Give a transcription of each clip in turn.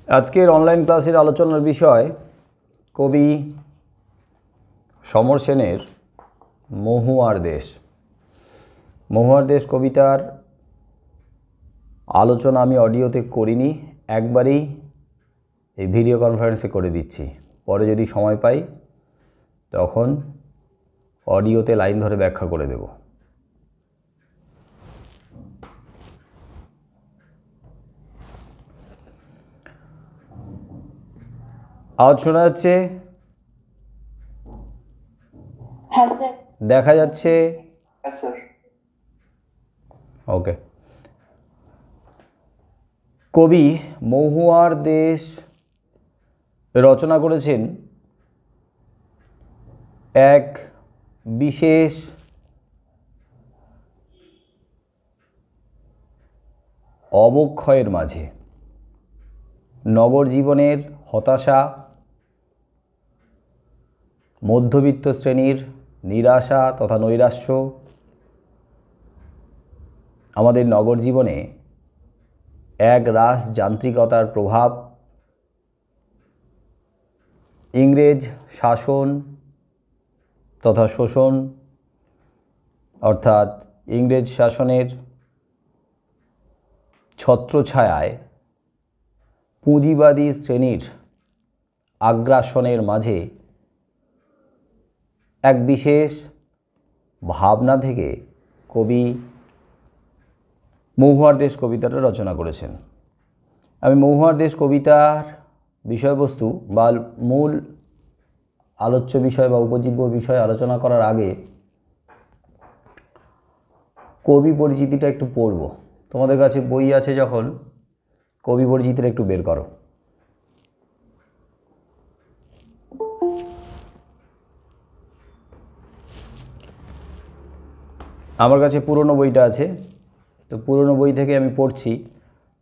আজকের অনলাইন ক্লাসের আলোচনার বিষয় কবি সমর সেনের মহুয়ার দেশ। মহুয়ার দেশ কবিতার আলোচনা আমি অডিওতে করিনি, একবারেই এই ভিডিও কনফারেন্সে করে দিচ্ছি। পরে যদি সময় পাই তখন অডিওতে লাইন ধরে ব্যাখ্যা করে দেব। আওয়াজ শোনা যাচ্ছে? হ্যাঁ স্যার। দেখা যাচ্ছে? হ্যাঁ স্যার। ওকে। কবি মহুয়ার দেশ রচনা করেছেন এক বিশেষ অবক্ষয়ের মাঝে। নগর জীবনের হতাশা, মধ্যবিত্ত শ্রেণীর নিরাশা তথা নৈরাশ্য, আমাদের নগর জীবনে এক রাস যান্ত্রিকতার প্রভাব, ইংরেজ শাসন তথা শোষণ, অর্থাৎ ইংরেজ শাসনের ছত্রছায়ায় পুঁজিবাদী শ্রেণীর আগ্রাসনের মাঝে এক বিশেষ ভাবনা থেকে কবি মহুয়ার দেশ কবিতাটা রচনা করেছেন। আমি মহুয়ার দেশ কবিতার বিষয়বস্তু বা মূল আলোচ্য বিষয় বা উপজীব্য বিষয় আলোচনা করার আগে কবি পরিচিতিটা একটু পড়ব। তোমাদের কাছে বই আছে যখন, কবি পরিচিতিটা একটু বের করো। আমার কাছে পুরনো বইটা আছে, তো পুরনো বই থেকে আমি পড়ছি।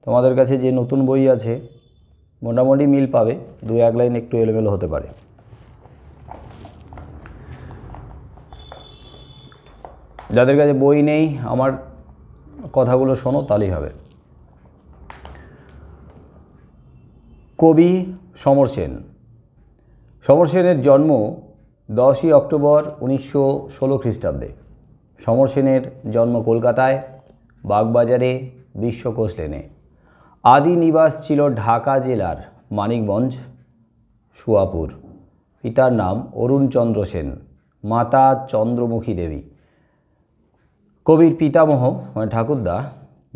তোমাদের কাছে যে নতুন বই আছে মোটামুটি মিল পাবে, দু এক লাইন একটু এলোমেলো হতে পারে। যাদের কাছে বই নেই আমার কথাগুলো শোনো, তাহলেই হবে। কবি সমর সেন। সমর সেনের জন্ম 10ই অক্টোবর 1916 খ্রিস্টাব্দে। সমর সেনের জন্ম কলকাতায় বাগবাজারে বিশ্বকোষ লেনে। আদি নিবাস ছিল ঢাকা জেলার মানিকগঞ্জ সুয়াপুর। পিতার নাম অরুণচন্দ্র সেন, মাতা চন্দ্রমুখী দেবী। কবির পিতামহ মানে ঠাকুরদা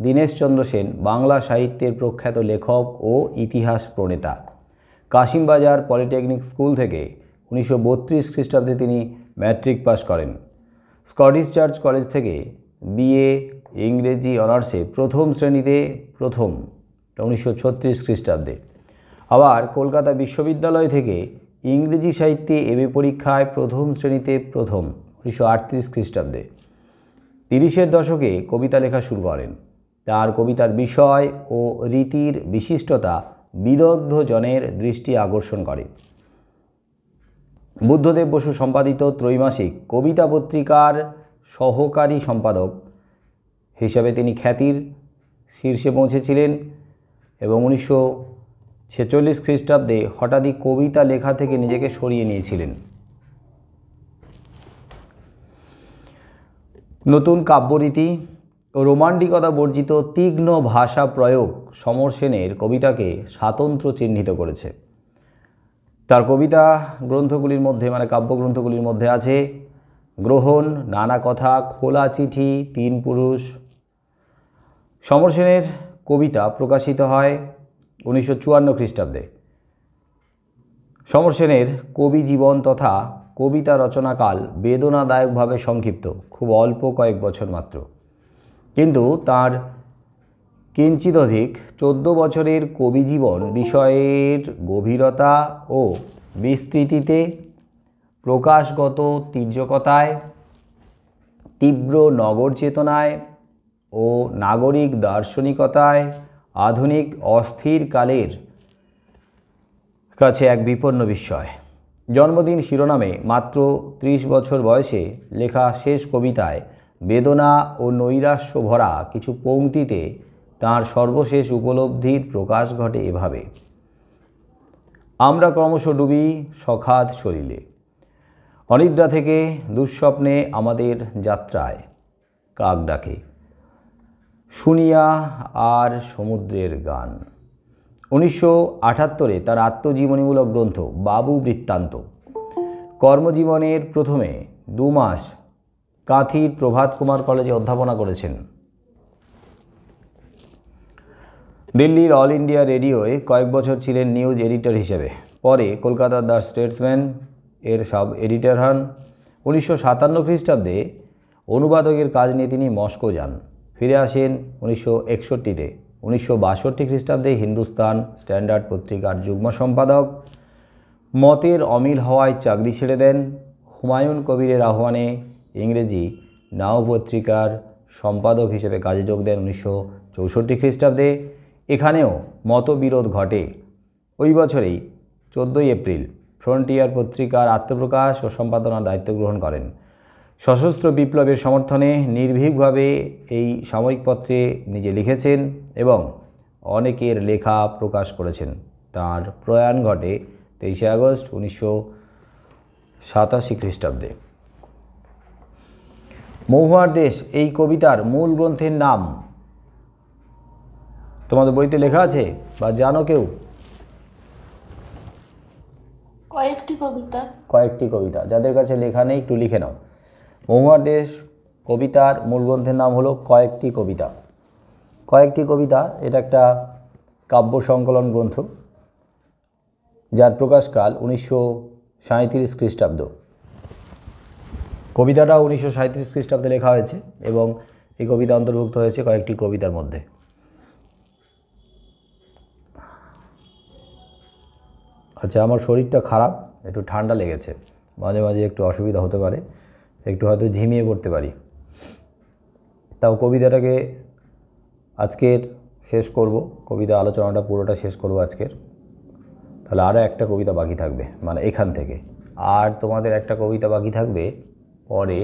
দীনেশচন্দ্র সেন বাংলা সাহিত্যের প্রখ্যাত লেখক ও ইতিহাস প্রণেতা। কাশিমবাজার পলিটেকনিক স্কুল থেকে 1932 খ্রিস্টাব্দে তিনি ম্যাট্রিক পাস করেন। স্কটিশ চার্চ কলেজ থেকে বিএ ইংরেজি অনার্সে প্রথম শ্রেণীতে প্রথম 1936 খ্রিস্টাব্দে। আবার কলকাতা বিশ্ববিদ্যালয় থেকে ইংরেজি সাহিত্যে এমএ পরীক্ষায় প্রথম শ্রেণীতে প্রথম 1938 খ্রিস্টাব্দে। 30-এর দশকে কবিতা লেখা শুরু করেন। তার কবিতার বিষয় ও রীতির বিশিষ্টতা বিদগ্ধ জনের দৃষ্টি আকর্ষণ করে। বুদ্ধদেব বসু সম্পাদিত ত্রৈমাসিক কবিতা পত্রিকার সহকারী সম্পাদক হিসাবে তিনি খ্যাতির শীর্ষে পৌঁছেছিলেন এবং 1946 খ্রিস্টাব্দে হঠাৎই কবিতা লেখা থেকে নিজেকে সরিয়ে নিয়েছিলেন। নতুন কাব্যরীতি ও রোমান্টিকতা বর্জিত তীক্ষ্ণ ভাষা প্রয়োগ সমর সেনের কবিতাকে স্বাতন্ত্র্য চিহ্নিত করেছে। তার কবিতা গ্রন্থগুলির মধ্যে মানে কাব্যগ্রন্থগুলির মধ্যে আছে গ্রহণ, নানা কথা, খোলা চিঠি, তিন পুরুষ। সমর সেনের কবিতা প্রকাশিত হয় 1954 খ্রিস্টাব্দে। সমর সেনের কবি জীবন তথা কবিতা রচনাকাল বেদনাদায়কভাবে সংক্ষিপ্ত, খুব অল্প কয়েক বছর মাত্র। কিন্তু তার কিঞ্চিত অধিক 14 বছরের কবি জীবন বিষয়ের গভীরতা ও বিস্তৃতিতে, প্রকাশগত তির্যকতায়, তীব্র নগর চেতনায় ও নাগরিক দার্শনিকতায় আধুনিক অস্থির কালের কাছে এক বিপন্ন বিস্ময়। জন্মদিন শিরোনামে মাত্র 30 বছর বয়সে লেখা শেষ কবিতায় বেদনা ও নৈরাশ্য ভরা কিছু পংক্তিতে তাঁর সর্বশেষ উপলব্ধির প্রকাশ ঘটে এভাবে। আমরা ক্রমশ ডুবি সখাত সলিলে। অনিদ্রা থেকে দুঃস্বপ্নে আমাদের যাত্রায় কাক ডাকে, শুনিয়া আর সমুদ্রের গান। 1978 তার আত্মজীবনীমূলক গ্রন্থ বাবু বৃত্তান্ত কর্মজীবনের প্রথমে 2 মাস কাঁথির প্রভাত কুমার কলেজে অধ্যাপনা করেছেন। দিল্লির অল ইন্ডিয়া রেডিওয়ে কয়েক বছর ছিলেন নিউজ এডিটর হিসেবে। পরে কলকাতার দ্য স্টেটসম্যান এর সাব এডিটর হন। 1957 খ্রিস্টাব্দে অনুবাদকের কাজ নিয়ে তিনি মস্কো যান। ফিরে আসেন 1961-তে। 1962 খ্রিস্টাব্দে হিন্দুস্তান স্ট্যান্ডার্ড পত্রিকার যুগ্ম সম্পাদক। মতের অমিল হওয়ায় চাকরি ছেড়ে দেন। হুমায়ুন কবিরের আহ্বানে ইংরেজি নাও পত্রিকার সম্পাদক হিসেবে কাজে যোগ দেন 1964 খ্রিস্টাব্দে। এখানেও মতবিরোধ ঘটে। ওই বছরেই 14 এপ্রিল ফ্রন্টিয়ার পত্রিকার আত্মপ্রকাশ ও সম্পাদনার দায়িত্ব গ্রহণ করেন। সশস্ত্র বিপ্লবের সমর্থনে নির্ভীকভাবে এই সাময়িক পত্রে নিজে লিখেছেন এবং অনেকের লেখা প্রকাশ করেছেন। তাঁর প্রয়াণ ঘটে 23 আগস্ট 1987 খ্রিস্টাব্দে। মহুয়ার দেশ এই কবিতার মূল গ্রন্থের নাম তোমাদের বইতে লেখা আছে বা জানো কেউ? কয়েকটি কবিতা। যাদের কাছে লেখা নেই একটু লিখে নাও। মহুয়ার দেশ কবিতার মূল গ্রন্থের নাম হলো কয়েকটি কবিতা। কয়েকটি কবিতা এটা একটা কাব্য সংকলন গ্রন্থ, যার প্রকাশকাল 1937 খ্রিস্টাব্দ। কবিতাটা 1937 খ্রিস্টাব্দে লেখা হয়েছে এবং এই কবিতা অন্তর্ভুক্ত হয়েছে কয়েকটি কবিতার মধ্যে। আচ্ছা, আমার শরীরটা খারাপ, একটু ঠান্ডা লেগেছে, মাঝে মাঝে একটু অসুবিধা হতে পারে, একটু হয়তো ঝিমিয়ে পড়তে পারি। তাও কবিতাটাকে আজকের শেষ করব, কবিতা আলোচনাটা পুরোটা শেষ করব আজকের। তাহলে আরও একটা কবিতা বাকি থাকবে, মানে এখান থেকে আর তোমাদের একটা কবিতা বাকি থাকবে পরে,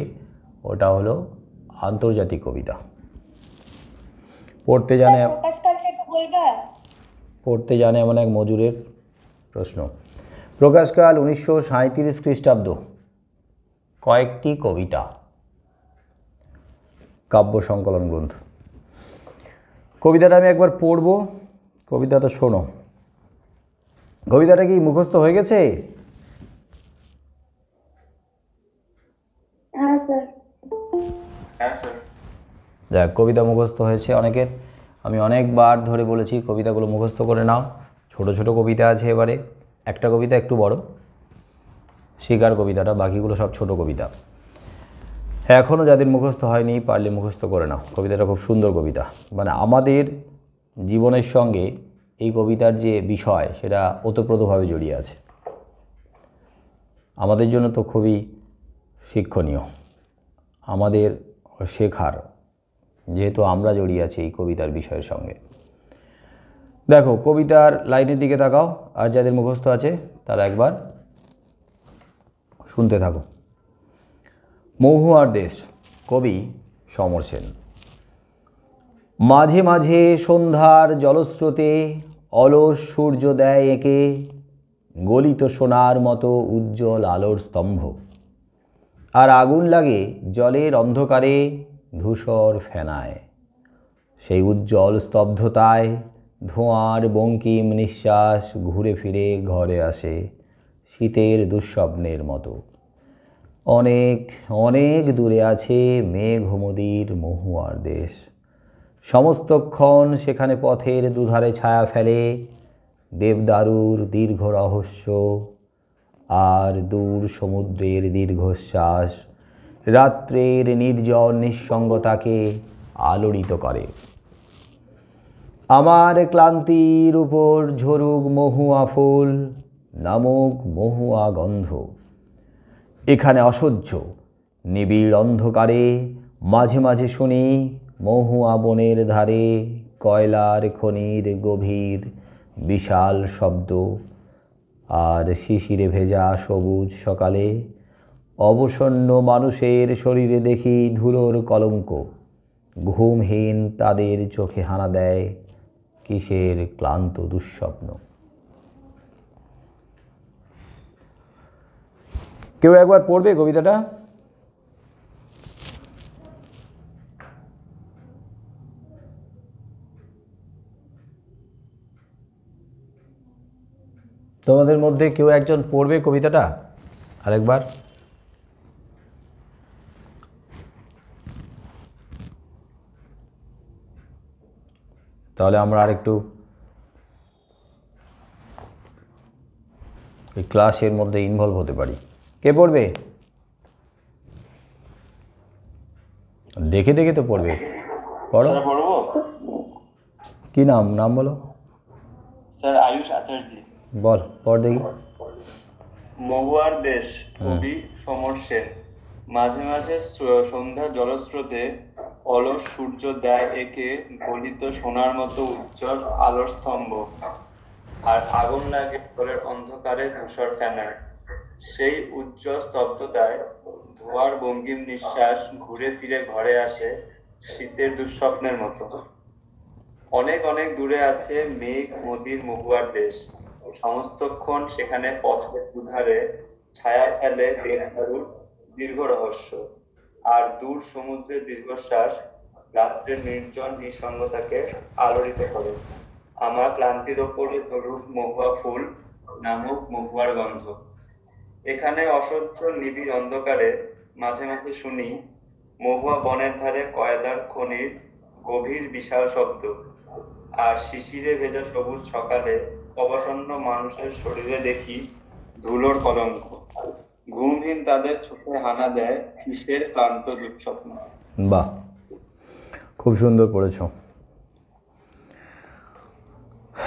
ওটা হলো আন্তর্জাতিক কবিতা। পড়তে জানে এমন এক মজুরের প্রশ্ন। প্রকাশকাল 1937 খ্রিস্টাব্দ। কয়েকটি কবিতা, কাব্য সংকলন গ্রন্থ। কবিতাটা আমি একবার পড়ব, কবিতাটা শোনো। কবিতাটা কি মুখস্থ হয়ে গেছে? দেখ, কবিতা মুখস্থ হয়েছে অনেকের। আমি অনেকবার ধরে বলেছি কবিতাগুলো মুখস্থ করে নাও। ছোট ছোট কবিতা আছে, এবারে একটা কবিতা একটু বড়, শিকার কবিতাটা, বাকিগুলো সব ছোট কবিতা। এখনও যাদের মুখস্থ হয়নি পারলে মুখস্থ করে নাও। কবিতাটা খুব সুন্দর কবিতা, মানে আমাদের জীবনের সঙ্গে এই কবিতার যে বিষয় সেটা ওতপ্রোতভাবে জড়িয়ে আছে। আমাদের জন্য তো খুবই শিক্ষণীয়, আমাদের শেখার, যেহেতু আমরা জড়িয়ে আছি এই কবিতার বিষয়ের সঙ্গে। দেখো, কবিতার লাইনের দিকে তাকাও, আর যাদের মুখস্থ আছে তারা একবার শুনতে থাকো। মহুয়ার দেশ, কবি সমর সেন। মাঝে মাঝে সন্ধ্যার জলস্রোতে অলস সূর্য দেয় এঁকে গলিত সোনার মতো উজ্জ্বল আলোর স্তম্ভ, আর আগুন লাগে জলের অন্ধকারে ধূসর ফেনায়। সেই উজ্জ্বল স্তব্ধতায় ধোঁয়ার বঙ্কিম নিঃশ্বাস ঘুরে ফিরে ঘরে আসে শীতের দুঃস্বপ্নের মতো। অনেক অনেক দূরে আছে মেঘমুদির মহুয়ার দেশ। সমস্তক্ষণ সেখানে পথের দুধারে ছায়া ফেলে দেবদারুর দীর্ঘ রহস্য আর দূর সমুদ্রের দীর্ঘশ্বাস রাত্রের নির্জন নিঃসঙ্গতাকে আলোড়িত করে। আমার ক্লান্তির উপর ঝরুক মহুয়া ফুল নামক মহুয়া গন্ধ। এখানে অসহ্য নিবিড় অন্ধকারে মাঝে মাঝে শুনি মহুয়া বনের ধারে কয়লার খনির গভীর বিশাল শব্দ, আর শিশিরে ভেজা সবুজ সকালে অবসন্ন মানুষের শরীরে দেখি ধুলোর কলঙ্ক। ঘুমহীন তাদের চোখে হানা দেয় কিসের ক্লান্ত দুঃস্বপ্ন। কেউ একবার পড়বে কবিতাটা? তোমাদের মধ্যে কেউ একজন পড়বে কবিতাটা আরেকবার? তাহলে আমরা আরেকটু এই ক্লাসের মধ্যে ইনভলভ হতে পারি। কে পড়বে? দেখে দেখে তো পড়বে। পড়ো। স্যার পড়বো? কি নাম বলো। স্যার আয়ুষ আচার্য। বল, পড় দেখি। মহুয়ার দেশ, কবি সমর সেন। মাঝে মাঝে সন্ধ্যার জলস্রোতে অলস সূর্য দেয় একে গলিত সোনার মতো উজ্জ্বল আলোর স্তম্ভ, আর আগুন লাগে ঘরের অন্ধকারে ধূসর ফেনায়। সেই উজ্জ্বল স্তব্ধতায় ধোয়ার বঙ্গিম নিঃশ্বাস ঘুরে ফিরে ঘরে আসে শীতের দুঃস্বপ্নের মতো। অনেক অনেক দূরে আছে মেঘ নদীর মহুয়ার দেশ, সমস্তক্ষণ সেখানে পথের দুধারে ছায়া ফেলে বেহারুর দীর্ঘ রহস্য, আর দূর সমুদ্রের দীর্ঘশ্বাস রাত্রের নির্জন নিঃসঙ্গতাকে আলোড়িত করে। আমার ক্লান্তির ওপরে ধরুক মহুয়া ফুল নামক মহুয়ার গন্ধ। এখানে অসহ্য নিবিড় অন্ধকারে মাঝে মাঝে শুনি মহুয়া বনের ধারে কয়লার খনির গভীর বিশাল শব্দ, আর শিশিরে ভেজা সবুজ সকালে অবসন্ন মানুষের শরীরে দেখি ধুলোর কলঙ্ক। ঘুমহীন তাদের চোখে হানা দেয় কিসের ক্লান্ত দুঃস্বপ্ন। বাহ, খুব সুন্দর পড়েছ।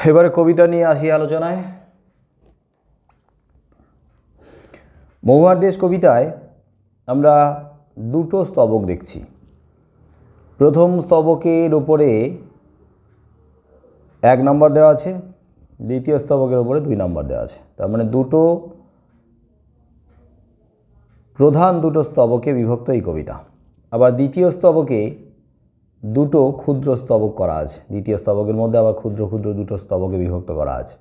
এবারে কবিতা নিয়ে আসি আলোচনায়। মহুয়ার দেশ কবিতায় আমরা দুটো স্তবক দেখছি। প্রথম স্তবকের ওপরে 1 নম্বর দেওয়া আছে, দ্বিতীয় স্তবকের ওপরে 2 নম্বর দেওয়া আছে। তার মানে প্রধান দুটো স্তবকে বিভক্ত এই কবিতা। আবার দ্বিতীয় স্তবকে 2টো ক্ষুদ্র স্তবক করা আছে। দ্বিতীয় স্তবকের মধ্যে আবার ক্ষুদ্র ক্ষুদ্র 2টো স্তবকে বিভক্ত করা আছে।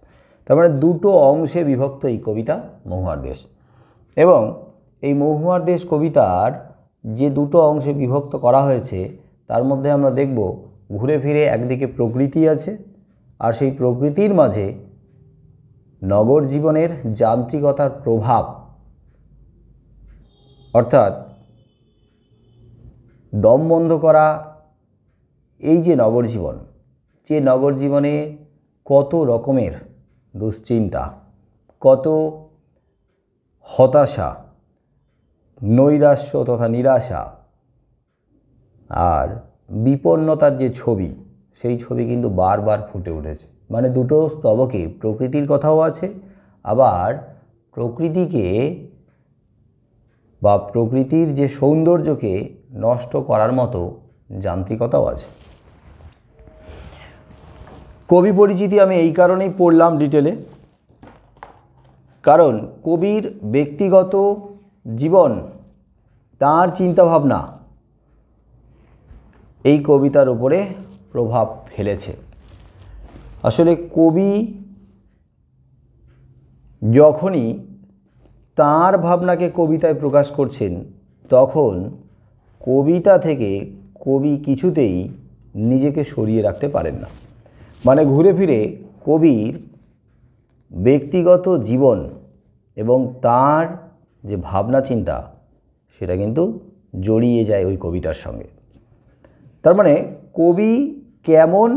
তার মানে 2টো অংশে বিভক্ত এই কবিতা মহুয়ার দেশ। এবং এই মহুয়ার দেশ কবিতার যে 2টো অংশে বিভক্ত করা হয়েছে তার মধ্যে আমরা দেখব ঘুরে ফিরে একদিকে প্রকৃতি আছে, আর সেই প্রকৃতির মাঝে নগর জীবনের যান্ত্রিকতার প্রভাব, অর্থাৎ দম বন্ধ করা এই যে নগর জীবনে কত রকমের দুশ্চিন্তা, কত হতাশা, নৈরাশ্য তথা নিরাশা আর বিপন্নতার যে ছবি, সেই ছবি কিন্তু বারবার ফুটে উঠেছে। মানে 2টো স্তবকে প্রকৃতির কথাও আছে, আবার প্রকৃতিকে বা প্রকৃতির যে সৌন্দর্যকে নষ্ট করার মতো যান্ত্রিকতাও আছে। কবি পরিচিতি আমি এই কারণেই পড়লাম ডিটেলে, কারণ কবির ব্যক্তিগত জীবন, তার চিন্তাভাবনা এই কবিতার উপরে প্রভাব ফেলেছে। আসলে কবি যখনই তার ভাবনাকে কবিতায় প্রকাশ করছেন, তখন কবিতা থেকে কবি কিছুতেই নিজেকে সরিয়ে রাখতে পারেন না। মানে ঘুরে ফিরে কবির ব্যক্তিগত জীবন এবং তার যে ভাবনা চিন্তা, সেটা কিন্তু জড়িয়ে যায় ওই কবিতার সঙ্গে। তার মানে কবি কেমন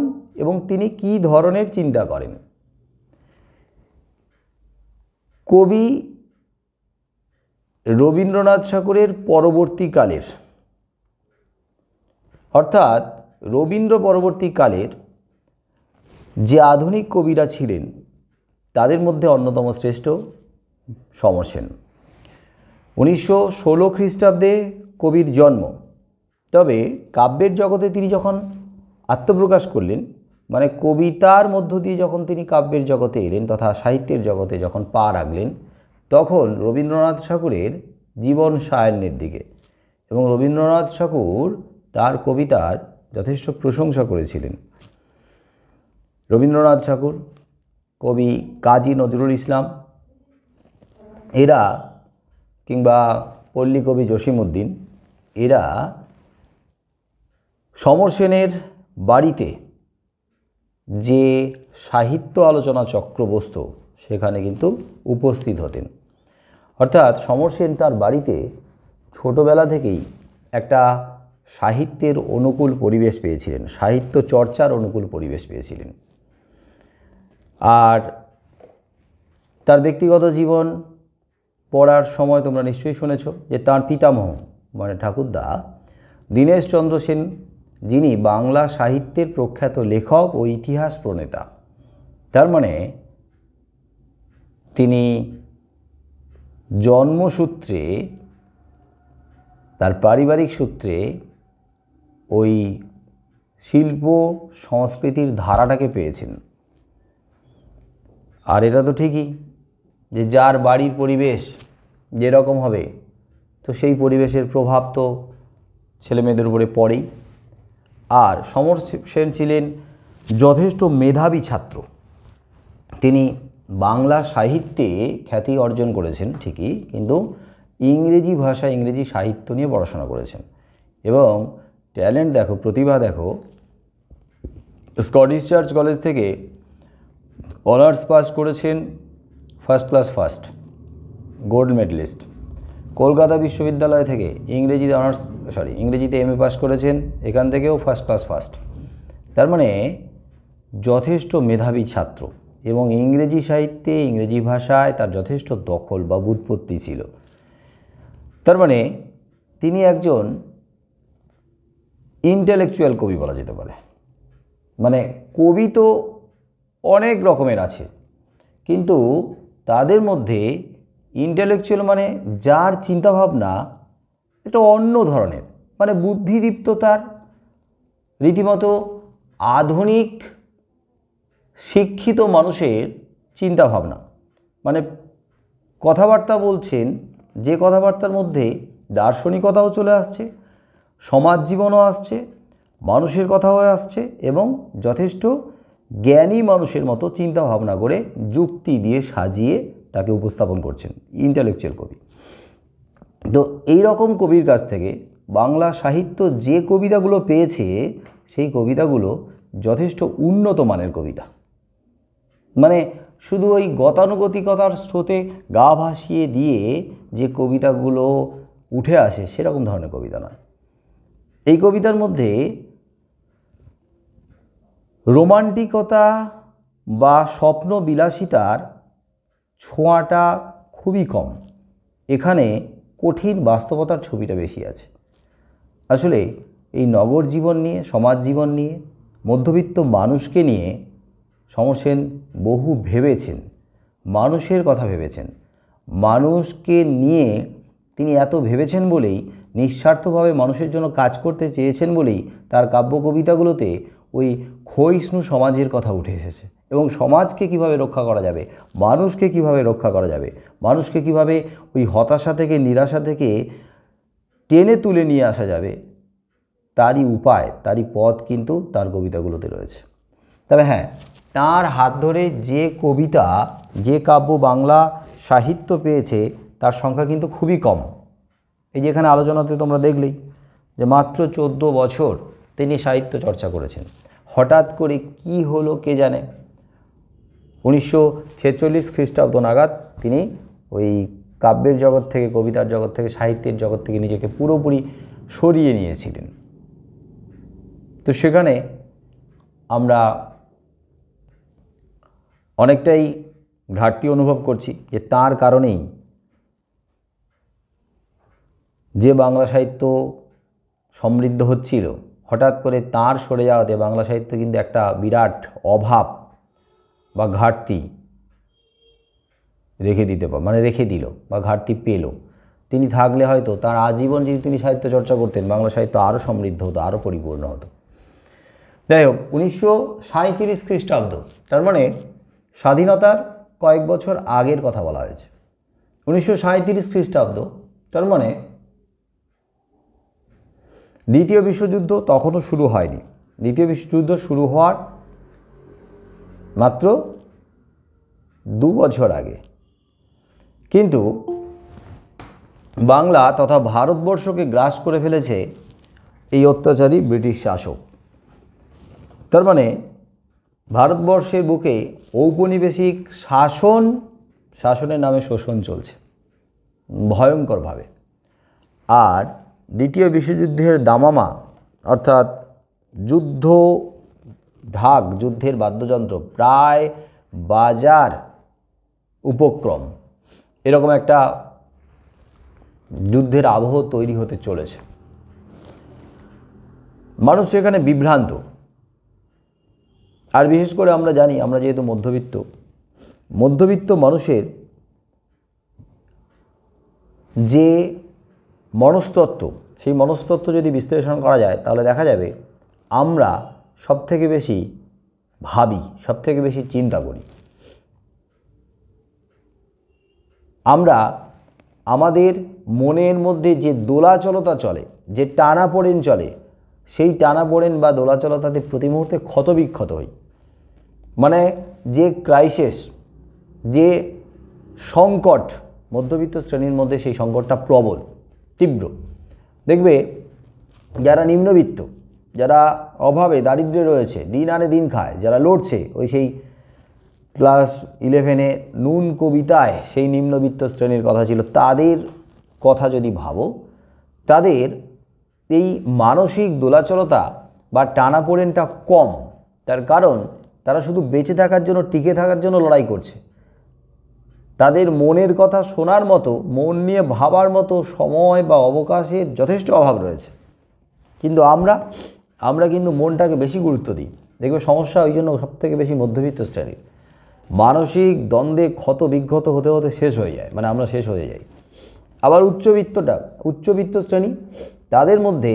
এবং তিনি কী ধরনের চিন্তা করেন। কবি রবীন্দ্রনাথ ঠাকুরের পরবর্তীকালের, অর্থাৎ রবীন্দ্র পরবর্তীকালের যে আধুনিক কবিরা ছিলেন তাদের মধ্যে অন্যতম শ্রেষ্ঠ সমর সেন। 1916 খ্রিস্টাব্দে কবির জন্ম। তবে কাব্যের জগতে তিনি যখন আত্মপ্রকাশ করলেন, মানে কবিতার মধ্য দিয়ে যখন তিনি কাব্যের জগতে এলেন তথা সাহিত্যের জগতে যখন পা রাখলেন, তখন রবীন্দ্রনাথ ঠাকুরের জীবন সায়াহ্নের দিকে। এবং রবীন্দ্রনাথ ঠাকুর তার কবিতার যথেষ্ট প্রশংসা করেছিলেন। রবীন্দ্রনাথ ঠাকুর, কবি কাজী নজরুল ইসলাম, এরা কিংবা পল্লী কবি জসিমউদ্দিন এরা সমর সেনের বাড়িতে যে সাহিত্য আলোচনা চক্র বসত সেখানে কিন্তু উপস্থিত হতেন। অর্থাৎ সমর সেন তার বাড়িতে ছোটোবেলা থেকেই একটা সাহিত্যের অনুকূল পরিবেশ পেয়েছিলেন, সাহিত্য চর্চার অনুকূল পরিবেশ পেয়েছিলেন। আর তার ব্যক্তিগত জীবন পড়ার সময় তোমরা নিশ্চয়ই শুনেছ যে তাঁর পিতামহ মানে ঠাকুরদা দীনেশচন্দ্র সেন, যিনি বাংলা সাহিত্যের প্রখ্যাত লেখক ও ইতিহাস প্রণেতা। তার মানে তিনি জন্মসূত্রে, তার পারিবারিক সূত্রে ওই শিল্প সংস্কৃতির ধারাটাকে পেয়েছেন। আর এটা তো ঠিকই যে যার বাড়ির পরিবেশ যেরকম হবে তো সেই পরিবেশের প্রভাব তো ছেলেমেয়েদের উপরে পড়েই। আর সমর সেন ছিলেন যথেষ্ট মেধাবী ছাত্র। তিনি বাংলা সাহিত্যে খ্যাতি অর্জন করেছেন ঠিকই, কিন্তু ইংরেজি ভাষা, ইংরেজি সাহিত্য নিয়ে পড়াশোনা করেছেন। এবং ট্যালেন্ট দেখো, প্রতিভা দেখো, স্কটিশ চার্চ কলেজ থেকে অনার্স পাস করেছেন, first class first, gold medallist. Kolkata বিশ্ববিদ্যালয় থেকে ইংরেজিতে ইংরেজিতে এমএ পাস করেছেন, এখান থেকেও ফার্স্ট ক্লাস ফার্স্ট। তার মানে যথেষ্ট মেধাবী ছাত্র এবং ইংরেজি সাহিত্যে, ইংরেজি ভাষায় তার যথেষ্ট দখল বা ব্যুৎপত্তি ছিল। তার মানে তিনি একজন ইন্টেলেকচুয়াল কবি বলা যেতে পারে। মানে কবি তো অনেক রকমের আছে, কিন্তু তাদের মধ্যে ইন্টেলেকচুয়াল মানে যার চিন্তাভাবনা এটা অন্য ধরনের, মানে বুদ্ধিদীপ্ততার, রীতিমতো আধুনিক শিক্ষিত মানুষের চিন্তাভাবনা। মানে কথাবার্তা বলছেন, যে কথাবার্তার মধ্যে দার্শনিকতাও চলে আসছে, সমাজ জীবনও আসছে, মানুষের কথাও আসছে এবং যথেষ্ট জ্ঞানী মানুষের মতো চিন্তাভাবনা করে যুক্তি দিয়ে সাজিয়ে তাকে উপস্থাপন করছেন, ইন্টেলেকচুয়াল কবি। তো এই রকম কবির কাছ থেকে বাংলা সাহিত্য যে কবিতাগুলো পেয়েছে সেই কবিতাগুলো যথেষ্ট উন্নত মানের কবিতা। মানে শুধু ওই গতানুগতিকতার স্রোতে গা ভাসিয়ে দিয়ে যে কবিতাগুলো উঠে আসে সেরকম ধরনের কবিতা নয়। এই কবিতার মধ্যে রোমান্টিকতা বা স্বপ্ন বিলাসিতার ছোঁয়াটা খুবই কম। এখানে কঠিন বাস্তবতার ছবিটা বেশি আছে। আসলে এই নগর জীবন নিয়ে, সমাজ জীবন নিয়ে, মধ্যবিত্ত মানুষকে নিয়ে সমর সেন বহু ভেবেছেন, মানুষের কথা ভেবেছেন। মানুষকে নিয়ে তিনি এত ভেবেছেন বলেই, নিঃস্বার্থভাবে মানুষের জন্য কাজ করতে চেয়েছেন বলেই তার কাব্য কবিতাগুলোতে ওই ক্ষয়িষ্ণু সমাজের কথা উঠে এসেছে। এবং সমাজকে কিভাবে রক্ষা করা যাবে, মানুষকে কিভাবে রক্ষা করা যাবে, মানুষকে কিভাবে ওই হতাশা থেকে, নিরাশা থেকে টেনে তুলে নিয়ে আসা যাবে, তারই উপায়, তারই পথ কিন্তু তার কবিতাগুলোতে রয়েছে। তবে হ্যাঁ, তার হাত ধরে যে কবিতা, যে কাব্য বাংলা সাহিত্য পেয়েছে তার সংখ্যা কিন্তু খুবই কম। এই যে এখানে আলোচনাতে তোমরা দেখলেই যে মাত্র 14 বছর তিনি সাহিত্য চর্চা করেছেন। হঠাৎ করে কি হলো কে জানে, 1946 খ্রিস্টাব্দ নাগাদ তিনি ওই কাব্যের জগৎ থেকে, কবিতার জগৎ থেকে, সাহিত্যের জগৎ থেকে নিজেকে পুরোপুরি সরিয়ে নিয়েছিলেন। তো সেখানে আমরা অনেকটাই ঘাটতি অনুভব করছি যে তার কারণেই যে বাংলা সাহিত্য সমৃদ্ধ হচ্ছিল, হঠাৎ করে তার সরে যাওয়াতে বাংলা সাহিত্য কিন্তু একটা বিরাট অভাব বা ঘাটতি রেখে দিল বা ঘাটতি পেল। তিনি থাকলে হয়তো তার আজীবন যদি তিনি সাহিত্য চর্চা করতেন, বাংলা সাহিত্য আরও সমৃদ্ধ হতো, আরও পরিপূর্ণ হতো। যাই হোক, 1937 খ্রিস্টাব্দ, তার মানে স্বাধীনতার কয়েক বছর আগের কথা বলা হয়েছে। 1937 খ্রিস্টাব্দ, তার মানে দ্বিতীয় বিশ্বযুদ্ধ তখনও শুরু হয়নি। দ্বিতীয় বিশ্বযুদ্ধ শুরু হওয়ার মাত্র 2 বছর আগে। কিন্তু বাংলা তথা ভারতবর্ষকে গ্রাস করে ফেলেছে এই অত্যাচারী ব্রিটিশ শাসক। তার মানে ভারতবর্ষের বুকে ঔপনিবেশিক শাসনের নামে শোষণ চলছে ভয়ঙ্করভাবে। আর দ্বিতীয় বিশ্বযুদ্ধের দামামা অর্থাৎ যুদ্ধের বাদ্যযন্ত্র প্রায় বাজার উপক্রম, এরকম একটা যুদ্ধের আবহ তৈরি হতে চলেছে। মানুষ এখানে বিভ্রান্ত। আর বিশেষ করে আমরা জানি, আমরা যেহেতু মধ্যবিত্ত মানুষের যে মনস্তত্ত্ব, সেই মনস্তত্ত্ব যদি বিশ্লেষণ করা যায় তাহলে দেখা যাবে আমরা সবথেকে বেশি ভাবি, সবথেকে বেশি চিন্তা করি। আমরা আমাদের মনের মধ্যে যে দোলাচলতা চলে, যে টানাপোড়েন চলে, সেই টানাপোড়েন বা দোলাচলতাতে প্রতি মুহূর্তে ক্ষতবিক্ষত হই। মানে যে ক্রাইসিস, যে সংকট মধ্যবিত্ত শ্রেণীর মধ্যে, সেই সংকটটা প্রবল, তীব্র। দেখবে যারা নিম্নবিত্ত, যারা অভাবে দারিদ্র্যে রয়েছে, দিন আনে দিন খায়, যারা লড়ছে, ওই সেই ক্লাস 11-এ নুন কবিতায় সেই নিম্নবিত্ত শ্রেণীর কথা ছিল, তাদের কথা যদি ভাবো, তাদের এই মানসিক দোলাচলতা বা টানাপোড়েনটা কম। তার কারণ তারা শুধু বেঁচে থাকার জন্য, টিকে থাকার জন্য লড়াই করছে। তাদের মনের কথা শোনার মতো, মন নিয়ে ভাবার মতো সময় বা অবকাশের যথেষ্ট অভাব রয়েছে। কিন্তু আমরা কিন্তু মনটাকে বেশি গুরুত্ব দিই। দেখবে সমস্যা ওই জন্য সবথেকে বেশি মধ্যবিত্ত শ্রেণীর। মানসিক দ্বন্দ্বে ক্ষত বিক্ষত হতে হতে শেষ হয়ে যায়, মানে আমরা শেষ হয়ে যাই। আবার উচ্চবিত্ত শ্রেণী, তাদের মধ্যে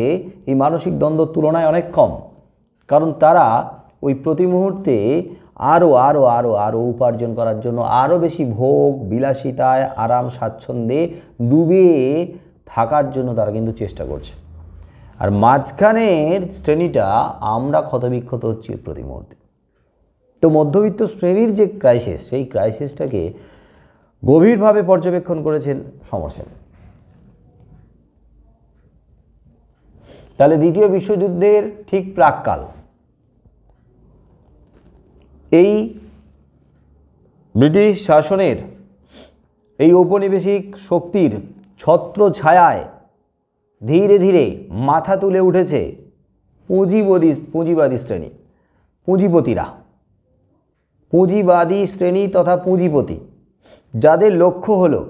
এই মানসিক দ্বন্দ্বর তুলনায় অনেক কম। কারণ তারা ওই প্রতি মুহূর্তে আরও উপার্জন করার জন্য, আরও বেশি ভোগ বিলাসিতায়, আরাম স্বাচ্ছন্দ্যে ডুবে থাকার জন্য তারা কিন্তু চেষ্টা করছে। আর মাঝখানের শ্রেণীটা আমরা ক্ষতবিক্ষত হচ্ছি প্রতি মুহূর্তে। তো মধ্যবিত্ত শ্রেণীর যে ক্রাইসিস, সেই ক্রাইসিসটাকে গভীরভাবে পর্যবেক্ষণ করেছেন সমরসেন। তাহলে দ্বিতীয় বিশ্বযুদ্ধের ঠিক প্রাক্কাল এই ব্রিটিশ শাসনের এই ঔপনিবেশিক শক্তির ছত্র ছায়ায় ধীরে ধীরে মাথা তুলে উঠেছে পুঁজিবাদী শ্রেণী, পুঁজিবাদী শ্রেণী তথা পুঁজিপতি, যাদের লক্ষ্য হলো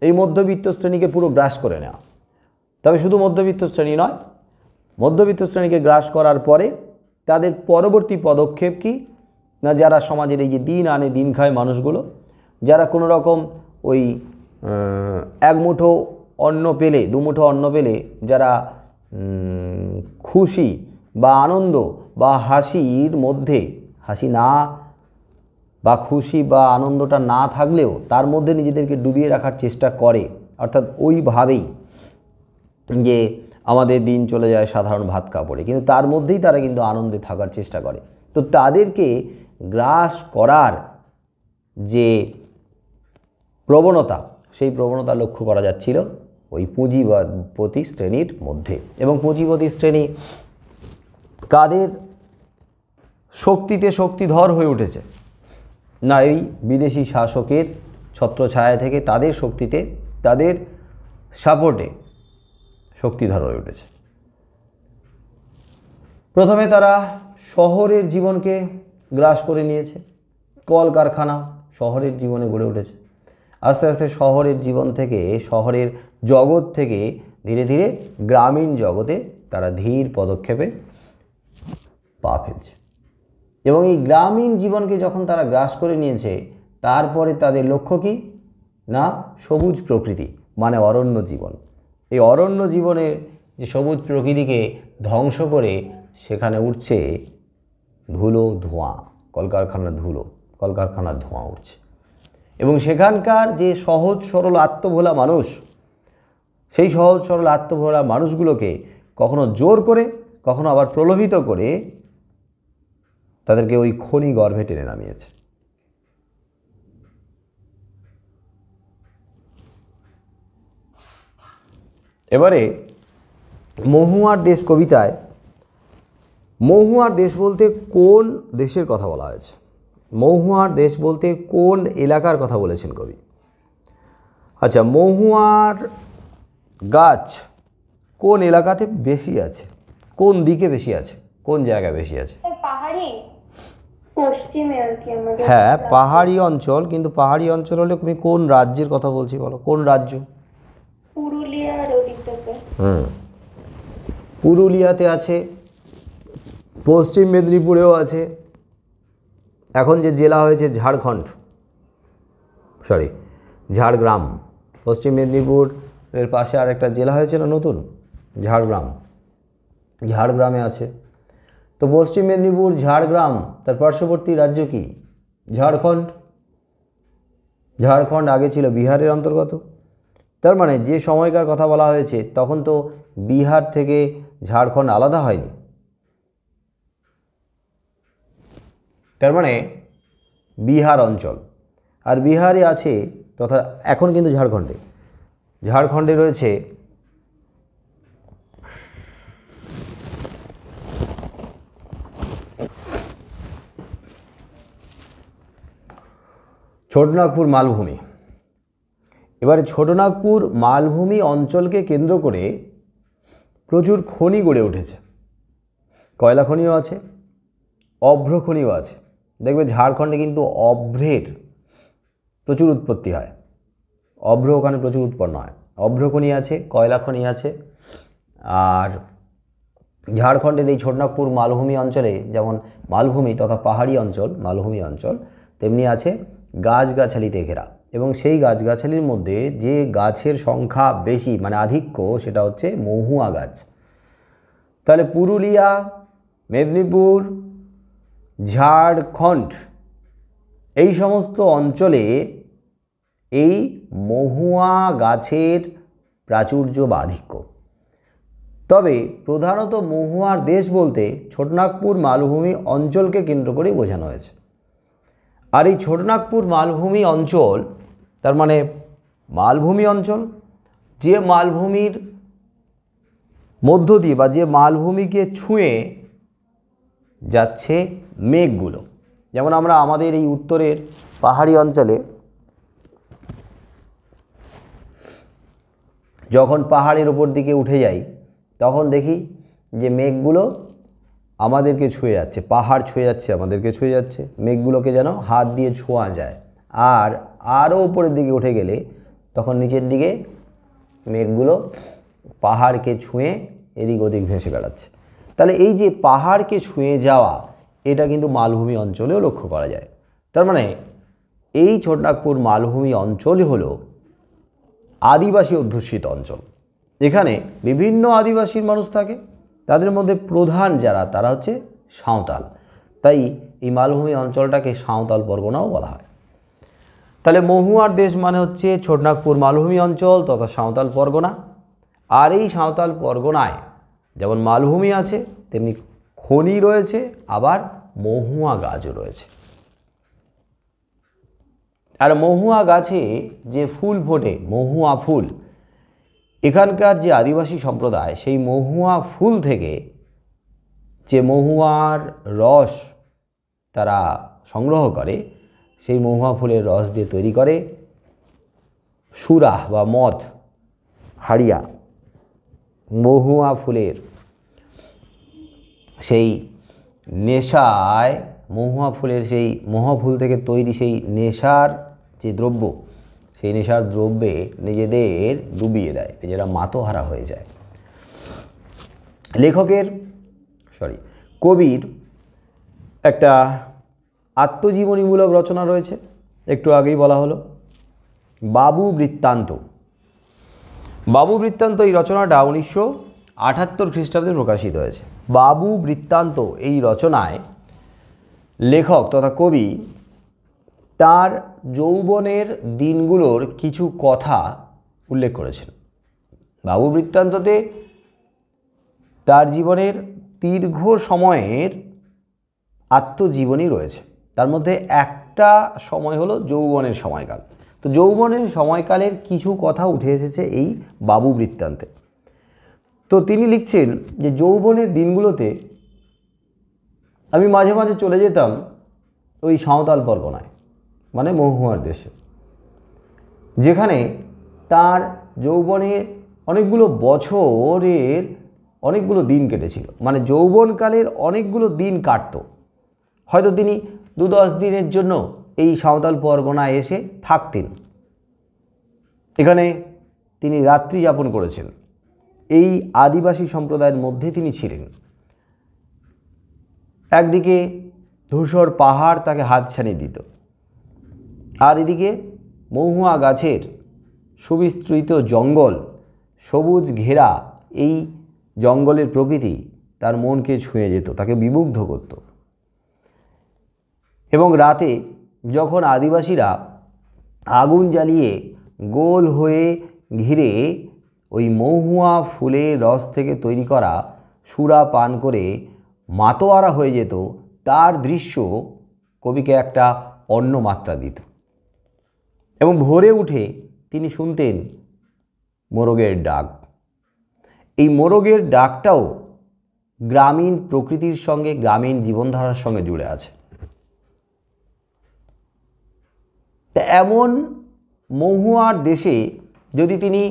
এই মধ্যবিত্ত শ্রেণীকে পুরো গ্রাস করে নেওয়া। তবে শুধু মধ্যবিত্ত শ্রেণী নয়, মধ্যবিত্ত শ্রেণীকে গ্রাস করার পরে তাদের পরবর্তী পদক্ষেপ কি না, যারা সমাজের এই যে দিন আনে দিন খায় মানুষগুলো, যারা কোনো রকম ওই এক মুঠো অন্ন পেলে, দুমুঠো অন্ন পেলে যারা খুশি বা আনন্দ বা হাসির মধ্যে, হাসি না বা খুশি বা আনন্দটা না থাকলেও তার মধ্যে নিজেদেরকে ডুবিয়ে রাখার চেষ্টা করে, অর্থাৎ ওইভাবেই যে আমাদের দিন চলে যায় সাধারণ ভাত কাপড়ে, কিন্তু তার মধ্যেই তারা কিন্তু আনন্দে থাকার চেষ্টা করে। তো তাদেরকে গ্রাস করার যে প্রবণতা, সেই প্রবণতা লক্ষ্য করা যাচ্ছিল ওই পুঁজিপতি শ্রেণীর মধ্যে। এবং পুঁজিপতি শ্রেণী কাদের শক্তিতে শক্তিধর হয়ে উঠেছে না, এই বিদেশি শাসকের ছত্রছায়া থেকে তাদের শক্তিতে, তাদের সাপোর্টে শক্তিধর হয়ে উঠেছে। প্রথমে তারা শহরের জীবনকে গ্রাস করে নিয়েছে, কলকারখানা শহরের জীবনে গড়ে উঠেছে। আস্তে আস্তে শহরের জীবন থেকে, শহরের জগৎ থেকে ধীরে ধীরে গ্রামীণ জগতে তারা ধীর পদক্ষেপে পা ফেলছে। এবং এই গ্রামীণ জীবনকে যখন তারা গ্রাস করে নিয়েছে, তারপরে তাদের লক্ষ্য কি না, সবুজ প্রকৃতি, মানে অরণ্য জীবন। এই অরণ্য জীবনের যে সবুজ প্রকৃতিকে ধ্বংস করে সেখানে উঠছে ধুলো, ধোঁয়া, কলকারখানার ধোঁয়া উঠছে। এবং সেখানকার যে সহজ সরল আত্মভোলা মানুষ, সেই সহজ সরল আত্মভোলা মানুষগুলোকে কখনো জোর করে, কখনো আবার প্রলোভিত করে তাদেরকে ওই খনি গর্ভে টেনে নামিয়েছে। এবারে মহুয়ার দেশ কবিতায় মহুয়ার দেশ বলতে কোন দেশের কথা বলা হয়েছে? মহুয়ার দেশ বলতে কোন এলাকার কথা বলেছেন কবি? আচ্ছা, মহুয়ার গাছ কোন এলাকাতে বেশি আছে, কোন দিকে বেশি আছে, কোন জায়গায় বেশি আছে? পাহাড়ি পশ্চিমে আর কি আমাদের। হ্যাঁ, পাহাড়ি অঞ্চল, কিন্তু পাহাড়ি অঞ্চল হলে তুমি কোন রাজ্যের কথা বলছি বলো, কোন রাজ্য? পুরুলিয়ার ওদিকটাতে। পুরুলিয়াতে আছে, পশ্চিম মেদিনীপুরেও আছে, এখন যে জেলা হয়েছে ঝাড়গ্রাম, পশ্চিম মেদিনীপুরের পাশে আর একটা জেলা হয়েছে না নতুন, ঝাড়গ্রামে আছে। তো পশ্চিম মেদিনীপুর, ঝাড়গ্রাম, তার পার্শ্ববর্তী রাজ্য কি? ঝাড়খণ্ড আগে ছিল বিহারের অন্তর্গত। তার মানে যে সময়কার কথা বলা হয়েছে তখন তো বিহার থেকে ঝাড়খণ্ড আলাদা হয়নি, তার মানে বিহার অঞ্চল, আর বিহারে আছে তথা এখন কিন্তু ঝাড়খণ্ডে রয়েছে ছোটনাগপুর মালভূমি। এবারে ছোটনাগপুর মালভূমি অঞ্চলকে কেন্দ্র করে প্রচুর খনি গড়ে উঠেছে, কয়লা খনিও আছে, অভ্র খনিও আছে। দেখবে ঝাড়খণ্ডে কিন্তু অভ্রের প্রচুর উৎপত্তি হয়, অভ্র ওখানে প্রচুর উৎপন্ন হয়, অভ্র খনি আছে, কয়লা খনি আছে। আর ঝাড়খণ্ডের এই ছোটনাগপুর মালভূমি অঞ্চলে যেমন মালভূমি তথা পাহাড়ি অঞ্চল, মালভূমি অঞ্চল, তেমনি আছে গাছগাছালিতে ঘেরা, এবং সেই গাছগাছালির মধ্যে যে গাছের সংখ্যা বেশি মানে আধিক্য সেটা হচ্ছে মহুয়া গাছ। তাহলে পুরুলিয়া, মেদিনীপুর, ঝাড়খণ্ড এই সমস্ত অঞ্চলে এই মহুয়া গাছের প্রাচুর্য বা আধিক্য। তবে প্রধানত মহুয়ার দেশ বলতে ছোটনাগপুর মালভূমি অঞ্চলকে কেন্দ্র করে বোঝানো হয়েছে। আর এই ছোটনাগপুর মালভূমি অঞ্চল তার মানে মালভূমি অঞ্চল, যে মালভূমির মধ্য দিয়ে বা যে মালভূমিকে ছুঁয়ে যাচ্ছে মেঘগুলো, যেমন আমরা আমাদের এই উত্তরের পাহাড়ি অঞ্চলে যখন পাহাড়ের ওপর দিকে উঠে যাই তখন দেখি যে মেঘগুলো আমাদেরকে ছুঁয়ে যাচ্ছে, পাহাড় ছুঁয়ে যাচ্ছে, আমাদেরকে ছুঁয়ে যাচ্ছে, মেঘগুলোকে যেন হাত দিয়ে ছোঁয়া যায়। আর আরও উপরের দিকে উঠে গেলে তখন নিচের দিকে মেঘগুলো পাহাড়কে ছুঁয়ে এদিক ওদিক ভেসে বেড়াচ্ছে। তাহলে এই যে পাহাড়কে ছুঁয়ে যাওয়া, এটা কিন্তু মালভূমি অঞ্চলেও লক্ষ্য করা যায়। তার মানে এই ছোটনাগপুর মালভূমি অঞ্চলই হলো আদিবাসী অধ্যুষিত অঞ্চল। এখানে বিভিন্ন আদিবাসীর মানুষ থাকে, তাদের মধ্যে প্রধান যারা তারা হচ্ছে সাঁওতাল, তাই এই মালভূমি অঞ্চলটাকে সাঁওতাল পরগনাও বলা হয়। তাহলে মহুয়ার দেশ মানে হচ্ছে ছোটনাগপুর মালভূমি অঞ্চল তথা সাঁওতাল পরগনা। আর এই সাঁওতাল পরগনায় যেমন মালভূমি আছে তেমনি খনি রয়েছে, আবার মহুয়া গাছও রয়েছে। আর মহুয়া গাছে যে ফুল ফোটে, মহুয়া ফুল, এখানকার যে আদিবাসী সম্প্রদায় সেই মহুয়া ফুল থেকে যে মহুয়ার রস তারা সংগ্রহ করে, সেই মহুয়া ফুলের রস দিয়ে তৈরি করে সুরাহ বা মদ, হাড়িয়া। মহুয়া ফুলের সেই নেশায়, মহুয়া ফুলের সেই মহুয়া ফুল থেকে তৈরি সেই নেশার যে দ্রব্য, সেই নেশার দ্রব্যে নিজেদের ডুবিয়ে দেয়, নিজেরা মাতোহারা হয়ে যায়। কবির একটা আত্মজীবনীমূলক রচনা রয়েছে, একটু আগেই বলা হলো, বাবু বৃত্তান্ত। বাবু বৃত্তান্ত এই রচনাটা 1978 খ্রিস্টাব্দে প্রকাশিত হয়েছে। বাবু বৃত্তান্ত এই রচনায় লেখক তথা কবি তার যৌবনের দিনগুলোর কিছু কথা উল্লেখ করেছেন। বাবু বৃত্তান্ততে তার জীবনের দীর্ঘ সময়ের আত্মজীবনী রয়েছে, তার মধ্যে একটা সময় হলো যৌবনের সময়কাল। তো যৌবনের সময়কালের কিছু কথা উঠে এসেছে এই বাবু বৃত্তান্তে। তো তিনি লিখছেন যে যৌবনের দিনগুলোতে আমি মাঝে মাঝে চলে যেতাম ওই সাঁওতাল পরগনায়, মানে মহুয়ার দেশে, যেখানে তার যৌবনের অনেকগুলো বছরের অনেকগুলো দিন কেটেছিল, মানে যৌবনকালের অনেকগুলো দিন কাটতো। হয়তো তিনি 2-10 দিনের জন্য এই সাঁওতাল পরগনায় এসে থাকতেন, এখানে তিনি রাত্রি যাপন করেছেন। এই আদিবাসী সম্প্রদায়ের মধ্যে তিনি ছিলেন। একদিকে ধূসর পাহাড় তাকে হাতছানি দিত, আর এদিকে মহুয়া গাছের সুবিস্তৃত জঙ্গল, সবুজ ঘেরা এই জঙ্গলের প্রকৃতি তার মনকে ছুঁয়ে যেত, তাকে বিমুগ্ধ করত। এবং রাতে যখন আদিবাসীরা আগুন জ্বালিয়ে গোল হয়ে ঘিরে ওই মহুয়া ফুলের রস থেকে তৈরি করা সুরা পান করে মাতোয়ারা হয়ে যেত, তার দৃশ্য কবিকে একটা অন্য মাত্রা দিত। এবং ভোরে উঠে তিনি শুনতেন মোরগের ডাক। এই মোরগের ডাকটাও গ্রামীণ প্রকৃতির সঙ্গে, গ্রামীণ জীবনধারার সঙ্গে জুড়ে আছে। এমন মহুয়ার দেশে যদি তিনি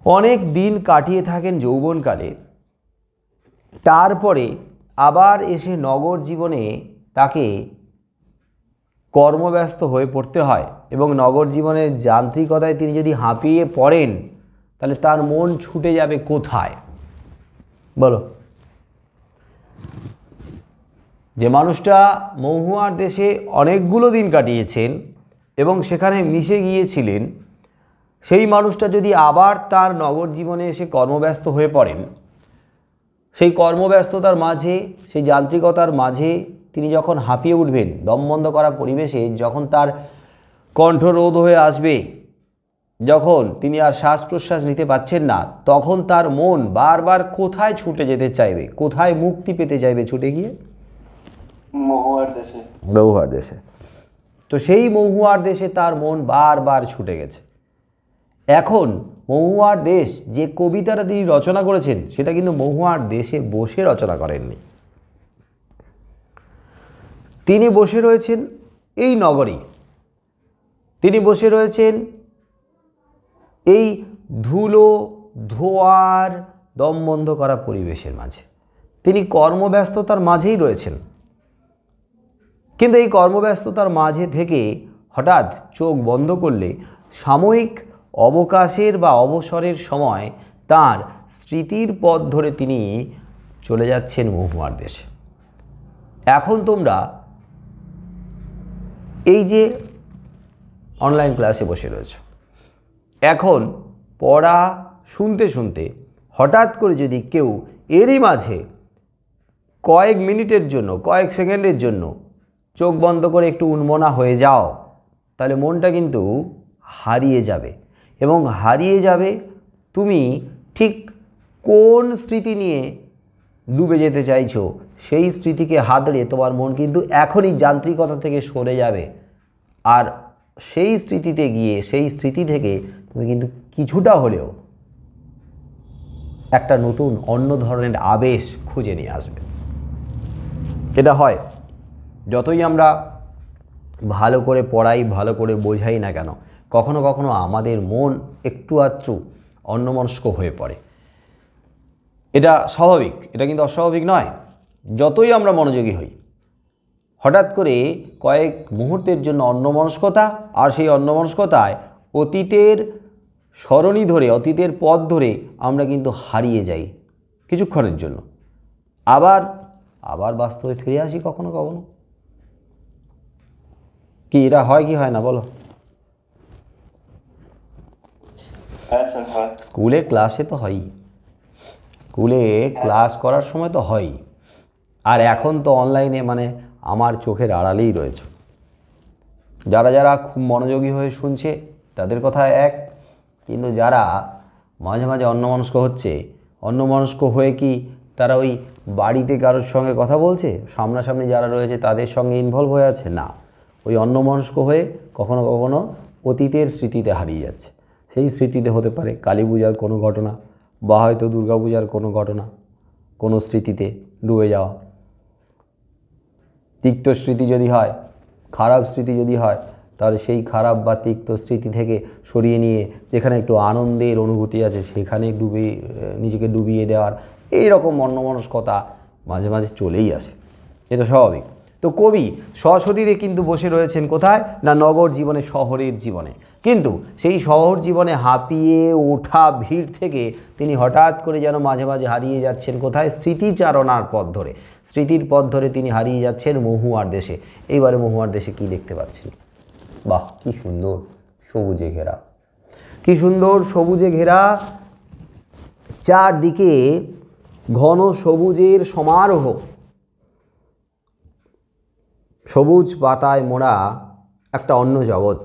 অনেক দিন কাটিয়ে থাকেন যৌবনকালে, তারপরে আবার এসে নগর জীবনে তাকে কর্মব্যস্ত হয়ে পড়তে হয়, এবং নগর জীবনের যান্ত্রিকতায় তিনি যদি হাঁপিয়ে পড়েন, তাহলে তার মন ছুটে যাবে কোথায় বলো? যে মানুষটা মহুয়ার দেশে অনেকগুলো দিন কাটিয়েছেন এবং সেখানে মিশে গিয়েছিলেন, সেই মানুষটা যদি আবার তার নগর জীবনে এসে কর্মব্যস্ত হয়ে পড়েন, সেই কর্মব্যস্ততার মাঝে, সেই যান্ত্রিকতার মাঝে তিনি যখন হাঁপিয়ে উঠবেন, দমবন্ধ করা পরিবেশে যখন তার কণ্ঠরোধ হয়ে আসবে, যখন তিনি আর শ্বাস প্রশ্বাস নিতে পারছেন না, তখন তার মন বারবার কোথায় ছুটে যেতে চাইবে, কোথায় মুক্তি পেতে চাইবে ছুটে গিয়ে? মহুয়ার দেশে। মহুয়ার দেশে। তো সেই মহুয়ার দেশে তার মন বারবার ছুটে গেছে। এখন মহুয়ার দেশ, যে কবিতাটা তিনি রচনা করেছেন, সেটা কিন্তু মহুয়ার দেশে বসে রচনা করেননি। তিনি বসে রয়েছেন এই নগরী, তিনি বসে রয়েছেন এই ধুলো ধোঁয়ার দমবন্ধ করা পরিবেশের মাঝে, তিনি কর্মব্যস্ততার মাঝেই রয়েছেন। কিন্তু এই কর্মব্যস্ততার মাঝে থেকে হঠাৎ চোখ বন্ধ করলে সাময়িক অবকাশের বা অবসরের সময় তার স্মৃতির পথ ধরে তিনি চলে যাচ্ছেন মহুয়ার দেশে। এখন তোমরা এই যে অনলাইন ক্লাসে বসে রয়েছ, এখন পড়া শুনতে শুনতে হঠাৎ করে যদি কেউ এরই মাঝে কয়েক মিনিটের জন্য, কয়েক সেকেন্ডের জন্য চোখ বন্ধ করে একটু উন্মনা হয়ে যাও, তাহলে মনটা কিন্তু হারিয়ে যাবে। এবং হারিয়ে যাবে তুমি ঠিক কোন স্মৃতি নিয়ে ডুবে যেতে চাইছো, সেই স্মৃতিকে হাতড়ে তোমার মন কিন্তু এখনই যান্ত্রিকতা থেকে সরে যাবে। আর সেই স্মৃতিতে গিয়ে, সেই স্মৃতি থেকে তুমি কিন্তু কিছুটা হলেও একটা নতুন অন্য ধরনের আবেশ খুঁজে নিয়ে আসবে। এটা হয় যতই আমরা ভালো করে পড়াই, ভালো করে বোঝাই না কেন, কখনো কখনো আমাদের মন একটু আধটু অন্যমনস্ক হয়ে পড়ে। এটা স্বাভাবিক, এটা কিন্তু অস্বাভাবিক নয়। যতই আমরা মনোযোগী হই, হঠাৎ করে কয়েক মুহূর্তের জন্য অন্যমনস্কতা, আর সেই অন্যমনস্কতায় অতীতের সরণি ধরে, অতীতের পথ ধরে আমরা কিন্তু হারিয়ে যাই কিছুক্ষণের জন্য, আবার বাস্তবে ফিরে আসি কখনো কখনো। কি এটা হয় কি হয় না বলো? স্কুলে ক্লাসে তো হয়ই, স্কুলে ক্লাস করার সময় তো হয়ই, আর এখন তো অনলাইনে মানে আমার চোখের আড়ালেই রয়েছে। যারা যারা খুব মনোযোগী হয়ে শুনছে তাদের কথা এক, কিন্তু যারা মাঝে মাঝে অন্যমনস্ক হচ্ছে, অন্যমনস্ক হয়ে কি তারা ওই বাড়িতে কারোর সঙ্গে কথা বলছে, সামনাসামনি যারা রয়েছে তাদের সঙ্গে ইনভলভ হয়ে আছে? না, ওই অন্যমনস্ক হয়ে কখনো কখনো অতীতের স্মৃতিতে হারিয়ে যাচ্ছে। সেই স্মৃতিতে হতে পারে কালী পূজার কোনো ঘটনা, বা হয়তো দুর্গাপূজার কোনো ঘটনা, কোনো স্মৃতিতে ডুবে যাওয়া। তিক্ত স্মৃতি যদি হয়, খারাপ স্মৃতি যদি হয়, তাহলে সেই খারাপ বা তিক্ত স্মৃতি থেকে সরিয়ে নিয়ে যেখানে একটু আনন্দের অনুভূতি আছে সেখানে নিজেকে ডুবিয়ে দেওয়ার এই রকম অন্যমনস্কতা মাঝে মাঝে চলেই আসে, এটা স্বাভাবিক। তো কবি সশরীরে কিন্তু বসে রয়েছেন কোথায় না নগর জীবনে, শহরের জীবনে। কিন্তু সেই শহর জীবনে হাঁপিয়ে ওঠা ভিড় থেকে তিনি হঠাৎ করে যেন মাঝে মাঝে হারিয়ে যাচ্ছেন কোথায়, স্মৃতিচারণার পথ ধরে। স্মৃতির পথ ধরে তিনি হারিয়ে যাচ্ছেন মহুয়ার দেশে। এইবারে মহুয়ার দেশে কি দেখতে পাচ্ছেন? বাহ, কি সুন্দর সবুজে ঘেরা, কি সুন্দর সবুজে ঘেরা, চারদিকে ঘন সবুজের সমারোহ, সবুজ পাতায় মোড়া একটা অন্য জগৎ।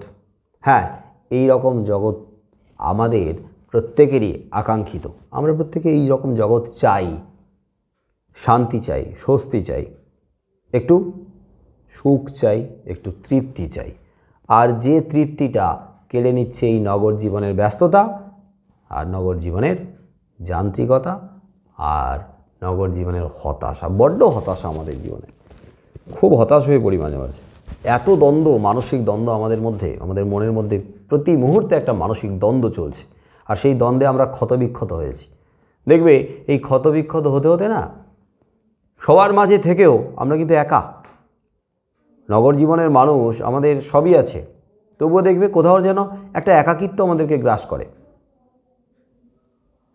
হ্যাঁ, এই রকম জগৎ আমাদের প্রত্যেকেরই আকাঙ্ক্ষিত। আমরা প্রত্যেকে এই রকম জগৎ চাই, শান্তি চাই, স্বস্তি চাই, একটু সুখ চাই, একটু তৃপ্তি চাই। আর যে তৃপ্তিটা কেড়ে নিচ্ছে এই নগর জীবনের ব্যস্ততা, আর নগর জীবনের যান্ত্রিকতা, আর নগর জীবনের হতাশা। বড্ড হতাশা আমাদের জীবনে, খুব হতাশ হয়ে পড়ি মাঝে মাঝে। এত দ্বন্দ্ব, মানসিক দ্বন্দ্ব আমাদের মধ্যে, আমাদের মনের মধ্যে প্রতি মুহূর্তে একটা মানসিক দ্বন্দ্ব চলছে। আর সেই দ্বন্দ্বে আমরা ক্ষতবিক্ষত হয়েছি। দেখবে এই ক্ষতবিক্ষত হতে হতে না, সবার মাঝে থেকেও আমরা কিন্তু একা। নগর জীবনের মানুষ আমাদের সবই আছে, তবুও দেখবে কোথাও যেন একটা একাকিত্ব আমাদেরকে গ্রাস করে।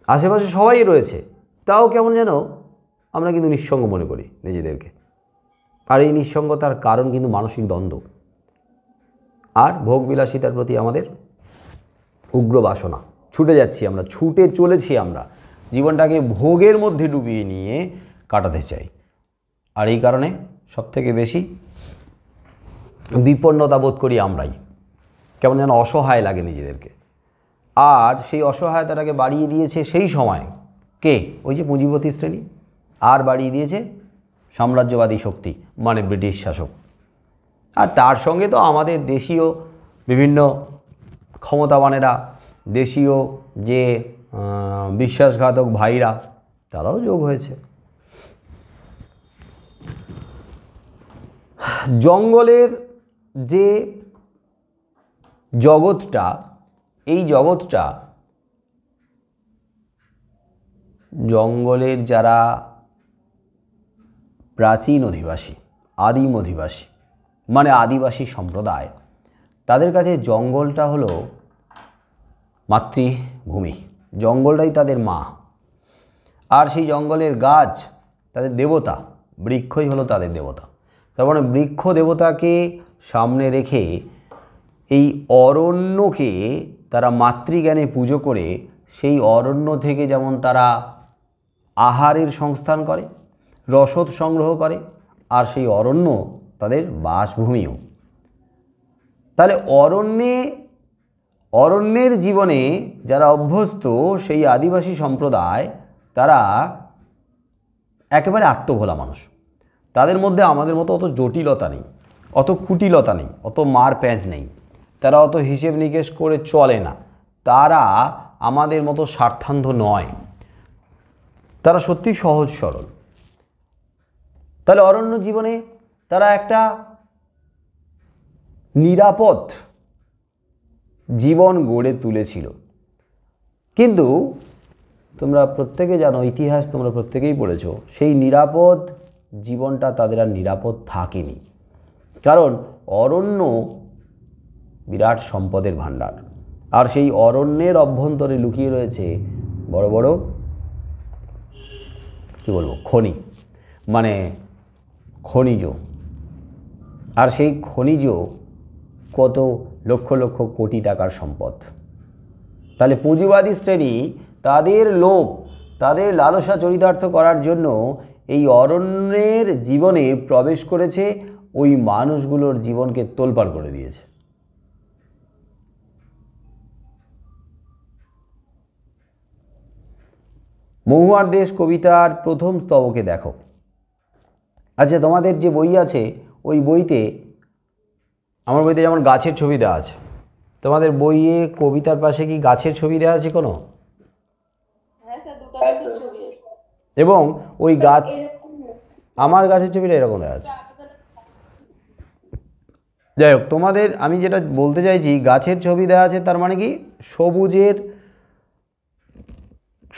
আশেপাশে সবাই রয়েছে, তাও কেমন যেন আমরা কিন্তু নিঃসঙ্গ মনে করি নিজেদেরকে। আর এই নিঃসঙ্গতার কারণ কিন্তু মানসিক দ্বন্দ্ব আর ভোগবিলাসিতার প্রতি আমাদের উগ্র বাসনা। ছুটে যাচ্ছি আমরা, ছুটে চলেছি আমরা, জীবনটাকে ভোগের মধ্যে ডুবিয়ে নিয়ে কাটাতে চাই। আর এই কারণে সবথেকে বেশি বিপন্নতা বোধ করি আমরাই। কেমন যেন অসহায় লাগে নিজেদেরকে। আর সেই অসহায়তাটাকে বাড়িয়ে দিয়েছে সেই সময় কে? ওই যে পুঁজিপতি শ্রেণী। আর বাড়িয়ে দিয়েছে সাম্রাজ্যবাদী শক্তি, মানে ব্রিটিশ শাসক। আর তার সঙ্গে তো আমাদের দেশীয় বিভিন্ন ক্ষমতাবানেরা, দেশীয় যে বিশ্বাসঘাতক ভাইরা, তারাও যোগ হয়েছে। জঙ্গলের যে জগৎটা, এই জগৎটা জঙ্গলের যারা প্রাচীন অধিবাসী, আদিম অধিবাসী, মানে আদিবাসী সম্প্রদায়, তাদের কাছে জঙ্গলটা হলো মাতৃভূমি। জঙ্গলটাই তাদের মা। আর সেই জঙ্গলের গাছ তাদের দেবতা, বৃক্ষই হলো তাদের দেবতা। তার মানে বৃক্ষ দেবতাকে সামনে রেখে এই অরণ্যকে তারা মাতৃজ্ঞানে পুজো করে সেই অরণ্য থেকে যেমন তারা আহারের সংস্থান করে, রসদ সংগ্রহ করে, আর সেই অরণ্য তাদের বাসভূমিও। তাহলে অরণ্যের জীবনে যারা অভ্যস্ত সেই আদিবাসী সম্প্রদায়, তারা একেবারে আত্মভোলা মানুষ। তাদের মধ্যে আমাদের মতো অত জটিলতা নেই, অত কুটিলতা নেই, অত মার প্যাঁচ নেই। তারা অত হিসেব নিকেশ করে চলে না। তারা আমাদের মতো স্বার্থান্ধ নয়, তারা সত্যি সহজ সরল। তাহলে অরণ্য জীবনে তারা একটা নিরাপদ জীবন গড়ে তুলেছিল। কিন্তু তোমরা প্রত্যেকে জানো, ইতিহাস তোমরা প্রত্যেকেই পড়েছ, সেই নিরাপদ জীবনটা তাদের আর নিরাপদ থাকেনি। কারণ অরণ্য বিরাট সম্পদের ভাণ্ডার। আর সেই অরণ্যের অভ্যন্তরে লুকিয়ে রয়েছে বড় বড় কী বলবো, খনি, মানে খনিজ। আর সেই খনিজ কত লক্ষ লক্ষ কোটি টাকার সম্পদ। তাহলে পুঁজিবাদী শ্রেণী তাদের লোভ, তাদের লালসা চরিতার্থ করার জন্য এই অরণ্যের জীবনে প্রবেশ করেছে, ওই মানুষগুলোর জীবনকে তোলপাড় করে দিয়েছে। মহুয়ার দেশ কবিতার প্রথম স্তবকে দেখো। আচ্ছা, তোমাদের যে বই আছে ওই বইতে, আমার বইতে যেমন গাছের ছবি দেওয়া আছে, তোমাদের বইয়ে কবিতার পাশে কি গাছের ছবি দেওয়া আছে কোনো? হ্যাঁ স্যার, এবং ওই গাছ, এরকম না। আমার গাছের ছবিটা এরকম দেখা আছে। যাই হোক, তোমাদের আমি যেটা বলতে চাইছি, গাছের ছবি দেওয়া আছে তার মানে কি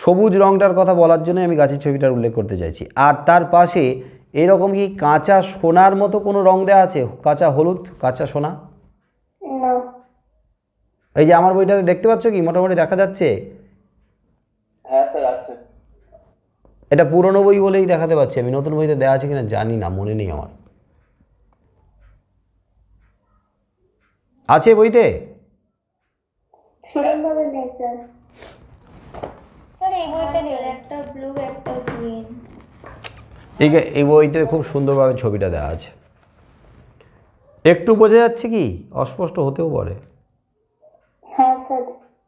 সবুজ রঙটার কথা বলার জন্য আমি গাছের ছবিটার উল্লেখ করতে চাইছি। আর তার পাশে এরকম কি কাঁচা সোনার মতো কোনো রং দেওয়া আছে, কাঁচা হলুদ, কাঁচা সোনা? না। এই যে আমার বইটাতে দেখতে পাচ্ছ কি মোটামুটি দেখা যাচ্ছে? হ্যাঁ স্যার আছে। এটা পুরনো বই বলেই দেখাতে পাচ্ছি আমি, নতুন বইতে দেওয়া আছে কিনা জানি না, মনে নেই আমার। আছে বইতে? সেরকম ভাবে নেই স্যার। স্যার এই বইতে নেই, একটা ব্লু একটা গ্রিন। এই বইটাতে খুব সুন্দরভাবে ছবিটা দেওয়া আছে। একটু বোঝা যাচ্ছে কি? অস্পষ্ট হতেও পারে। হ্যাঁ স্যার।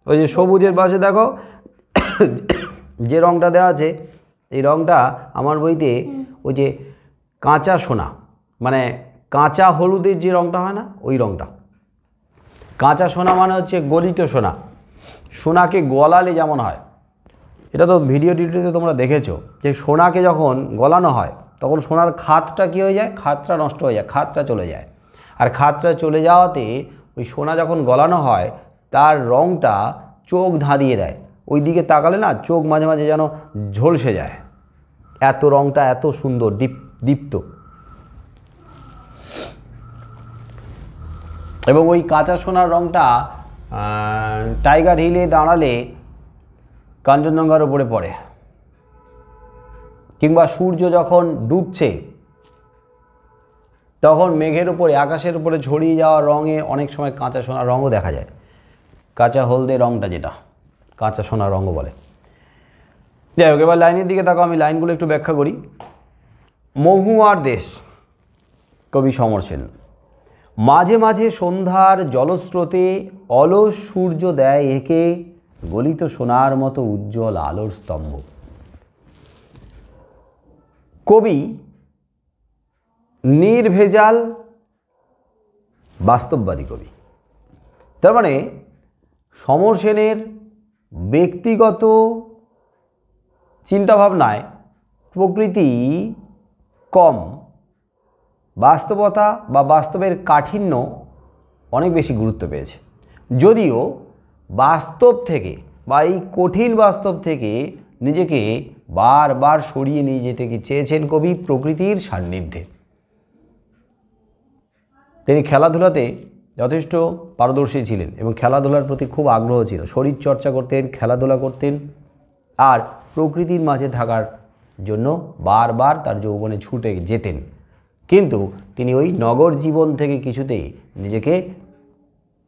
ওই যে সবুজের পাশে দেখো যে রংটা দেওয়া আছে, এই রংটা আমার বইতে ওই যে কাঁচা সোনা, মানে কাঁচা হলুদের যে রংটা হয় না, ওই রংটা। কাঁচা সোনা মানে হচ্ছে গলিত সোনা, সোনাকে গলালে যেমন হয়। এটা তো ভিডিও টিডিওতে তোমরা দেখেছো যে সোনাকে যখন গলানো হয় তখন সোনার খাতটা কী হয়ে যায়, খাতটা নষ্ট হয়ে যায়, খাতটা চলে যায়। আর খাতটা চলে যাওয়াতে ওই সোনা যখন গলানো হয় তার রংটা চোখ ধাঁধিয়ে দেয়, ওই দিকে তাকালে না চোখ মাঝে মাঝে যেন ঝলসে যায়, এত রংটা এত সুন্দর দীপ্ত। এবং ওই কাঁচা সোনার রংটা টাইগার হিলে দাঁড়ালে কাঞ্চনজঙ্ঘার উপরে পড়ে, কিংবা সূর্য যখন ডুবছে তখন মেঘের উপরে, আকাশের উপরে ছড়িয়ে যাওয়া রঙে অনেক সময় কাঁচা সোনার রঙও দেখা যায়। কাঁচা হলদে রঙটা যেটা কাঁচা সোনার রঙও বলে। যাই হোক, এবার লাইনের দিকে তাকাও, আমি লাইনগুলো একটু ব্যাখ্যা করি। মহুয়ার দেশ, কবি সমর সেন। মাঝে মাঝে সন্ধ্যার জলস্রোতে অলস সূর্য দেয় একে গলিত সোনার মতো উজ্জ্বল আলোর স্তম্ভ। কবি নির্ভেজাল বাস্তববাদী কবি। তার মানে সমর সেনের ব্যক্তিগত চিন্তাভাবনায় প্রকৃতি কম, বাস্তবতা বা বাস্তবের কাঠিন্য অনেক বেশি গুরুত্ব পেয়েছে। যদিও বাস্তব থেকে বা এই কঠিন বাস্তব থেকে নিজেকে বারবার সরিয়ে নিয়ে যেতে চেয়েছেন কবি প্রকৃতির সান্নিধ্যে। তিনি খেলাধুলাতে যথেষ্ট পারদর্শী ছিলেন এবং খেলাধুলার প্রতি খুব আগ্রহ ছিল, শরীর চর্চা করতেন, খেলাধুলা করতেন, আর প্রকৃতির মাঝে থাকার জন্য বারবার তার যৌবনে ছুটে যেতেন। কিন্তু তিনি ওই নগর জীবন থেকে কিছুতেই নিজেকে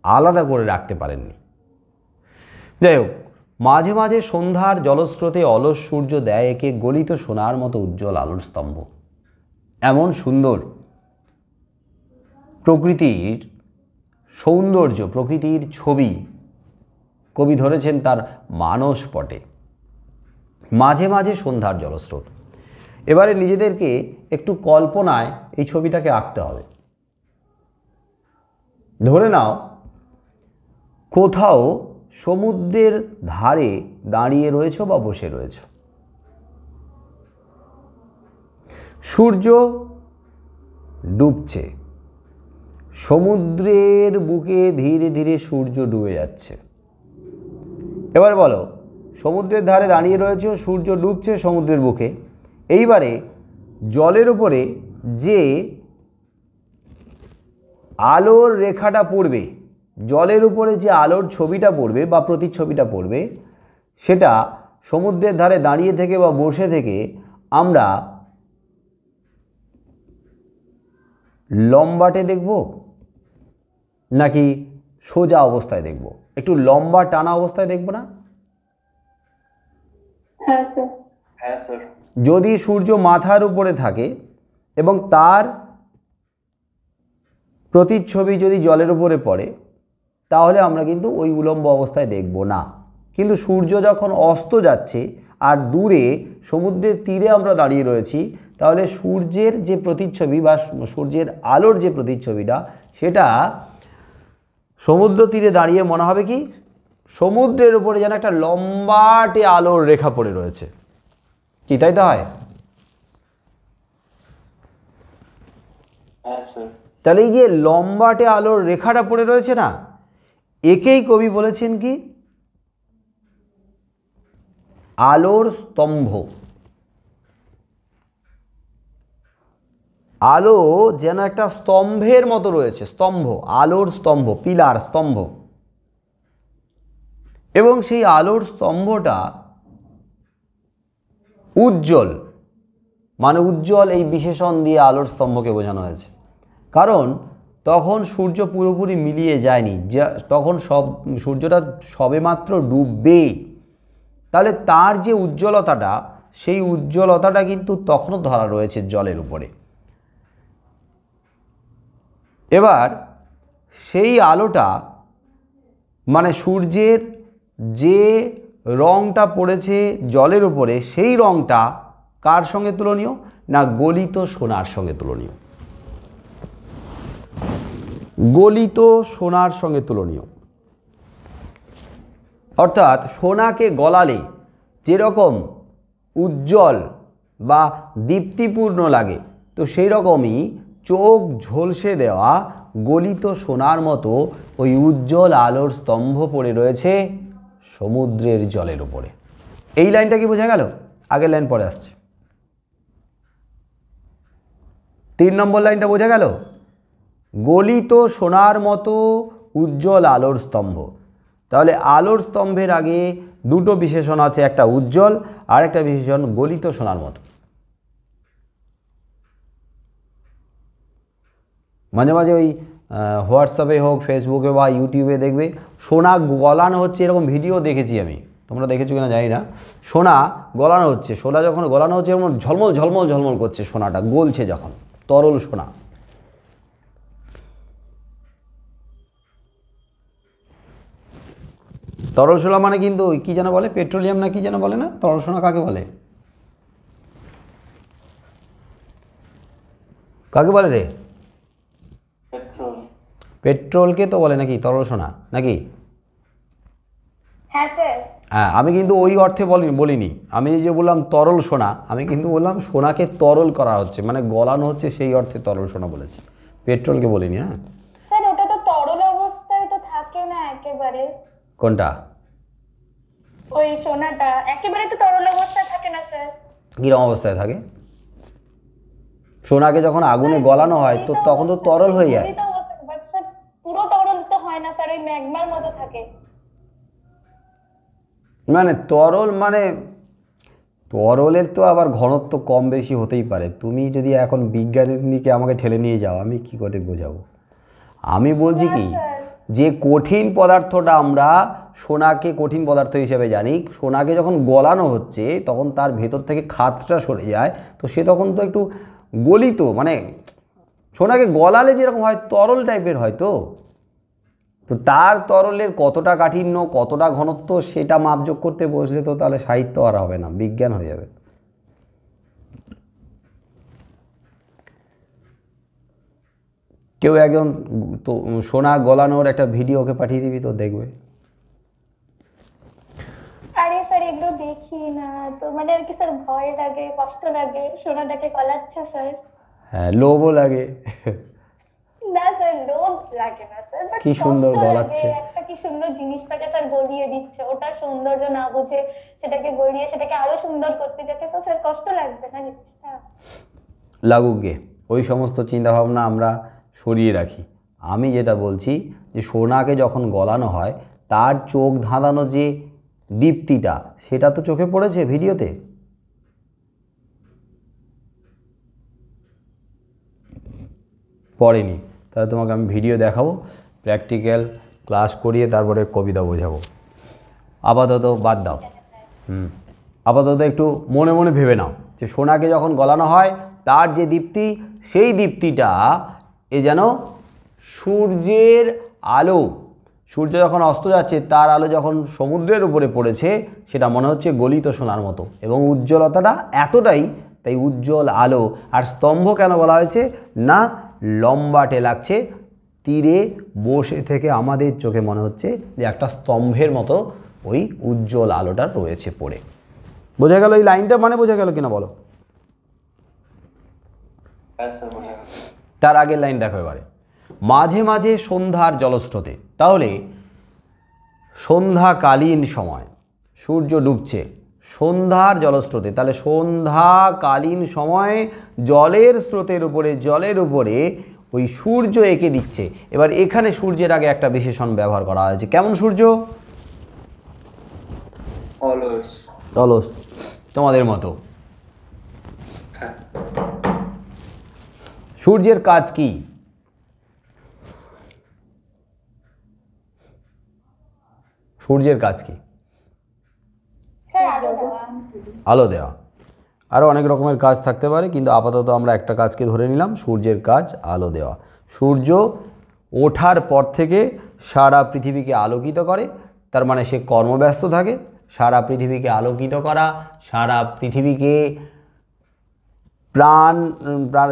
আলাদা করে রাখতে পারেননি। যাই হোক, মাঝে মাঝে সন্ধ্যার জলস্রোতে অলস সূর্য দেয় একে গলিত সোনার মতো উজ্জ্বল আলোর স্তম্ভ। এমন সুন্দর প্রকৃতির সৌন্দর্য, প্রকৃতির ছবি কবি ধরেছেন তার মানস পটে। মাঝে মাঝে সন্ধ্যার জলস্রোত। এবারে নিজেদেরকে একটু কল্পনায় এই ছবিটাকে আঁকতে হবে। ধরে নাও কোথাও সমুদ্রের ধারে দাঁড়িয়ে রয়েছো বা বসে রয়েছো, সূর্য ডুবছে, সমুদ্রের বুকে ধীরে ধীরে সূর্য ডুবে যাচ্ছে। এবার বলো, সমুদ্রের ধারে দাঁড়িয়ে রয়েছো, সূর্য ডুবছে সমুদ্রের বুকে, এইবারে জলের উপরে যে আলোর রেখাটা পড়বে, জলের উপরে যে আলোর ছবিটা পড়বে বা প্রতিচ্ছবিটা পড়বে, সেটা সমুদ্রের ধারে দাঁড়িয়ে থেকে বা বসে থেকে আমরা লম্বাটে দেখব নাকি সোজা অবস্থায় দেখব? একটু লম্বা টানা অবস্থায় দেখব না? হ্যাঁ স্যার। হ্যাঁ স্যার। যদি সূর্য মাথার উপরে থাকে এবং তার প্রতিচ্ছবি যদি জলের উপরে পড়ে, তাহলে আমরা কিন্তু ওই উলম্ব অবস্থায় দেখব না। কিন্তু সূর্য যখন অস্ত যাচ্ছে আর দূরে সমুদ্রের তীরে আমরা দাঁড়িয়ে রয়েছি, তাহলে সূর্যের যে প্রতিচ্ছবি বা সূর্যের আলোর যে প্রতিচ্ছবিটা, সেটা সমুদ্র তীরে দাঁড়িয়ে মনে হবে কি সমুদ্রের উপরে যেন একটা লম্বাটে আলোর রেখা পড়ে রয়েছে। কি তাই তো হয়? হ্যাঁ স্যার। তাহলে এই যে লম্বাটে আলোর রেখাটা পড়ে রয়েছে না, একেই কবি বলেছেন কি আলোর স্তম্ভ। আলো যেন একটা স্তম্ভের মতো রয়েছে, স্তম্ভ, আলোর স্তম্ভ, পিলার, স্তম্ভ। এবং সেই আলোর স্তম্ভটা উজ্জ্বল, মানে উজ্জ্বল এই বিশেষণ দিয়ে আলোর স্তম্ভকে বোঝানো হয়েছে। কারণ তখন সূর্য পুরোপুরি মিলিয়ে যায়নি, তখন সূর্যটা সবেমাত্র ডুববে। তাহলে তার যে উজ্জ্বলতাটা, সেই উজ্জ্বলতাটা কিন্তু তখনও ধরা রয়েছে জলের উপরে। এবার সেই আলোটা মানে সূর্যের যে রঙটা পড়েছে জলের উপরে, সেই রঙটা কার সঙ্গে তুলনীয়? না গলিত সোনার সঙ্গে তুলনীয়। গলিত সোনার সঙ্গে তুলনীয়। অর্থাৎ সোনাকে গলালে যেরকম উজ্জ্বল বা দীপ্তিপূর্ণ লাগে, তো সেই রকমই চোখ ঝলসে দেওয়া গলিত সোনার মতো ওই উজ্জ্বল আলোর স্তম্ভ পড়ে রয়েছে সমুদ্রের জলের উপরে। এই লাইনটা কি বোঝা গেল? আগের লাইন পরে আসছে। 3 নম্বর লাইনটা বোঝা গেল? গলিত সোনার মতো উজ্জ্বল আলোর স্তম্ভ। তাহলে আলোর স্তম্ভের আগে দুটো বিশেষণ আছে, একটা উজ্জ্বল আর একটা বিশেষণ গলিত সোনার মতো। মাঝে মাঝে ওই হোয়াটসঅ্যাপে হোক, ফেসবুকে বা ইউটিউবে দেখবে সোনা গলানো হচ্ছে, এরকম ভিডিও দেখেছি আমি, তোমরা দেখেছো কিনা জানি না। সোনা গলানো হচ্ছে, সোনা যখন গলানো হচ্ছে এরকম ঝলমল ঝলমল ঝলমল করছে, সোনাটা গলছে যখন, তরল সোনা। তরল সোনা মানে কিন্তু কি যেন বলে, পেট্রোলিয়াম না কি যেন বলে না? তরল সোনা কাকে বলে? কাকে বলে রে? পেট্রোল। পেট্রোলকে তো বলে নাকি তরল সোনা, নাকি? হ্যাঁ স্যার। হ্যাঁ, আমি কিন্তু ওই অর্থে বলিনি। আমি যে বললাম তরল সোনা, আমি কিন্তু বললাম সোনাকে তরল করা হচ্ছে, মানে গলানো হচ্ছে, সেই অর্থে তরল সোনা বলেছি, পেট্রোলকে বলিনি। হ্যাঁ স্যার ওটা তো তরল অবস্থায় তো থাকে না একেবারে। কোনটা? ওই সোনাটা একেবারে তো তরল অবস্থায় থাকে না স্যার। কিরকম অবস্থায় থাকে? সোনাকে যখন আগুনে গলানো হয় তো তখন তো তরল হয়ে যায়। বাট স্যার পুরো তরল তো হয় না স্যার, ওই ম্যাগমার মতো থাকে। মানে তরল মানে তরলের তো আবার ঘনত্ব কম বেশি হতেই পারে। তুমি যদি এখন বিজ্ঞানের দিকে আমাকে ঠেলে নিয়ে যাও, আমি কি করে বোঝাবো? আমি বলছি কি, যে কঠিন পদার্থটা আমরা সোনাকে কঠিন পদার্থ হিসেবে জানি, সোনাকে যখন গলানো হচ্ছে তখন তার ভেতর থেকে খাতটা সরে যায়, তো সে তখন তো একটু গলিত, মানে সোনাকে গলালে যেরকম হয় তরল টাইপের হয়। তো তার তরলের কতটা কাঠিন্য, কতটা ঘনত্ব, সেটা মাপযোগ করতে বসলে তো তাহলে সাহিত্য আর হবে না, বিজ্ঞান হয়ে যাবে। কেউ একজন তো সোনা গলানোর একটা ভিডিও ওকে পাঠিয়ে দিবি, তো দেখবে। আরে স্যার এগুলো দেখি না তো, মানে আর কি স্যার, ভয় লাগে, কষ্ট লাগে, সোনাটাকে গলাচ্ছে স্যার। হ্যাঁ, লোভও লাগে। না স্যার লোভ লাগে না স্যার, বাট কি সুন্দর গলাচ্ছে। একটা কি সুন্দর জিনিসটাকে স্যার গলিয়ে দিচ্ছে, ওটা সৌন্দর্য না বুঝে সেটাকে গলিয়ে সেটাকে আরো সুন্দর করতে যাচ্ছে, তো স্যার কষ্ট লাগবে না জিনিসটা? লাগুক গে, ওই সমস্ত চিন্তাভাবনা আমরা সরিয়ে রাখি। আমি যেটা বলছি যে সোনাকে যখন গলানো হয় তার চোখ ধাঁধানো যে দীপ্তিটা, সেটা তো চোখে পড়েছে ভিডিওতে। পড়েনি? তাহলে তোমাকে আমি ভিডিও দেখাবো, প্র্যাকটিক্যাল ক্লাস করিয়ে তারপরে কবিতা বোঝাবো। আপাতত বাদ দাও। আপাতত একটু মনে মনে ভেবে নাও যে সোনাকে যখন গলানো হয় তার যে দীপ্তি, সেই দীপ্তিটা এ যেন সূর্যের আলো, সূর্য যখন অস্ত যাচ্ছে তার আলো যখন সমুদ্রের উপরে পড়েছে, সেটা মনে হচ্ছে গলিত সোনার মতো, এবং উজ্জ্বলতাটা এতটাই, তাই উজ্জ্বল আলো। আর স্তম্ভ কেন বলা হয়েছে? না লম্বাটে লাগছে, তীরে বসে থেকে আমাদের চোখে মনে হচ্ছে যে একটা স্তম্ভের মতো ওই উজ্জ্বল আলোটা রয়েছে পড়ে। বোঝা গেল? এই লাইনটা মানে বোঝা গেল কিনা বলো? হ্যাঁ স্যার, বোঝা গেল। তার আগের লাইন দেখো এবারে, মাঝে মাঝে সন্ধ্যার জলস্রোতে। তাহলে সন্ধ্যাকালীন সময় সূর্য ডুবছে, সন্ধ্যার জলস্রোতে, তাহলে সন্ধ্যাকালীন সময়ে জলের স্রোতের উপরে, জলের উপরে ওই সূর্য এঁকে দিচ্ছে। এবার এখানে সূর্যের আগে একটা বিশেষণ ব্যবহার করা হয়েছে। কেমন সূর্য? অলস। অলস, তোমাদের মতো। হ্যাঁ। সূর্যের কাজ কি? সূর্যের কাজ কি? স্যার আলো দেওয়া। আলো দেওয়া। আরও অনেক রকমের কাজ থাকতে পারে, কিন্তু আপাতত আমরা একটা কাজকে ধরে নিলাম, সূর্যের কাজ আলো দেওয়া। সূর্য ওঠার পর থেকে সারা পৃথিবীকে আলোকিত করে, তার মানে সে কর্মব্যস্ত থাকে। সারা পৃথিবীকে আলোকিত করা, সারা পৃথিবীকে